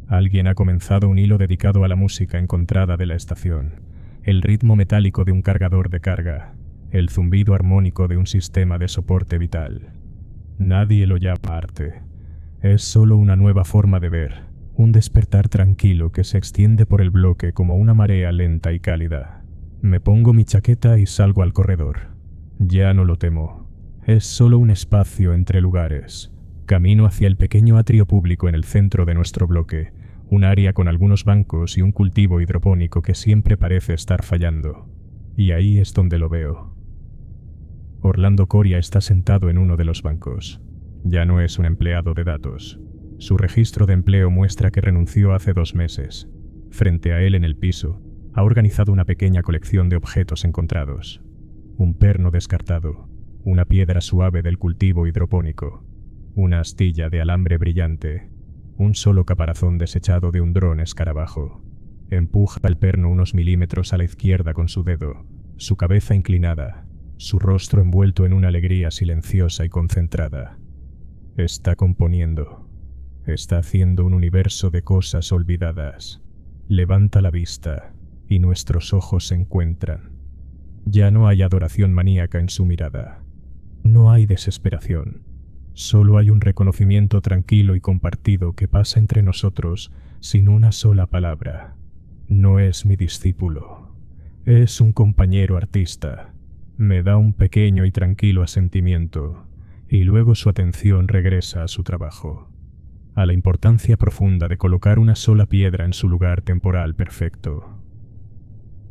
A: Alguien ha comenzado un hilo dedicado a la música encontrada de la estación, el ritmo metálico de un cargador de carga, el zumbido armónico de un sistema de soporte vital. Nadie lo llama arte. Es solo una nueva forma de ver, un despertar tranquilo que se extiende por el bloque como una marea lenta y cálida. Me pongo mi chaqueta y salgo al corredor. Ya no lo temo. Es solo un espacio entre lugares. Camino hacia el pequeño atrio público en el centro de nuestro bloque, un área con algunos bancos y un cultivo hidropónico que siempre parece estar fallando. Y ahí es donde lo veo. Orlando Coria está sentado en uno de los bancos. Ya no es un empleado de datos. Su registro de empleo muestra que renunció hace 2 meses. Frente a él en el piso, ha organizado una pequeña colección de objetos encontrados. Un perno descartado, una piedra suave del cultivo hidropónico, una astilla de alambre brillante, un solo caparazón desechado de un dron escarabajo. Empuja el perno unos milímetros a la izquierda con su dedo, su cabeza inclinada, su rostro envuelto en una alegría silenciosa y concentrada. Está componiendo. Está haciendo un universo de cosas olvidadas. Levanta la vista y nuestros ojos se encuentran. Ya no hay adoración maníaca en su mirada. No hay desesperación. Solo hay un reconocimiento tranquilo y compartido que pasa entre nosotros sin una sola palabra. No es mi discípulo. Es un compañero artista. Me da un pequeño y tranquilo asentimiento, y luego su atención regresa a su trabajo, a la importancia profunda de colocar una sola piedra en su lugar temporal perfecto.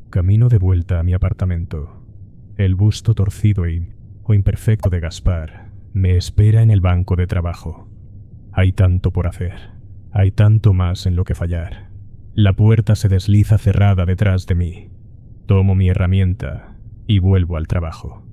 A: Camino de vuelta a mi apartamento. El busto torcido o imperfecto de Gaspar me espera en el banco de trabajo. Hay tanto por hacer, hay tanto más en lo que fallar. La puerta se desliza cerrada detrás de mí. Tomo mi herramienta y vuelvo al trabajo.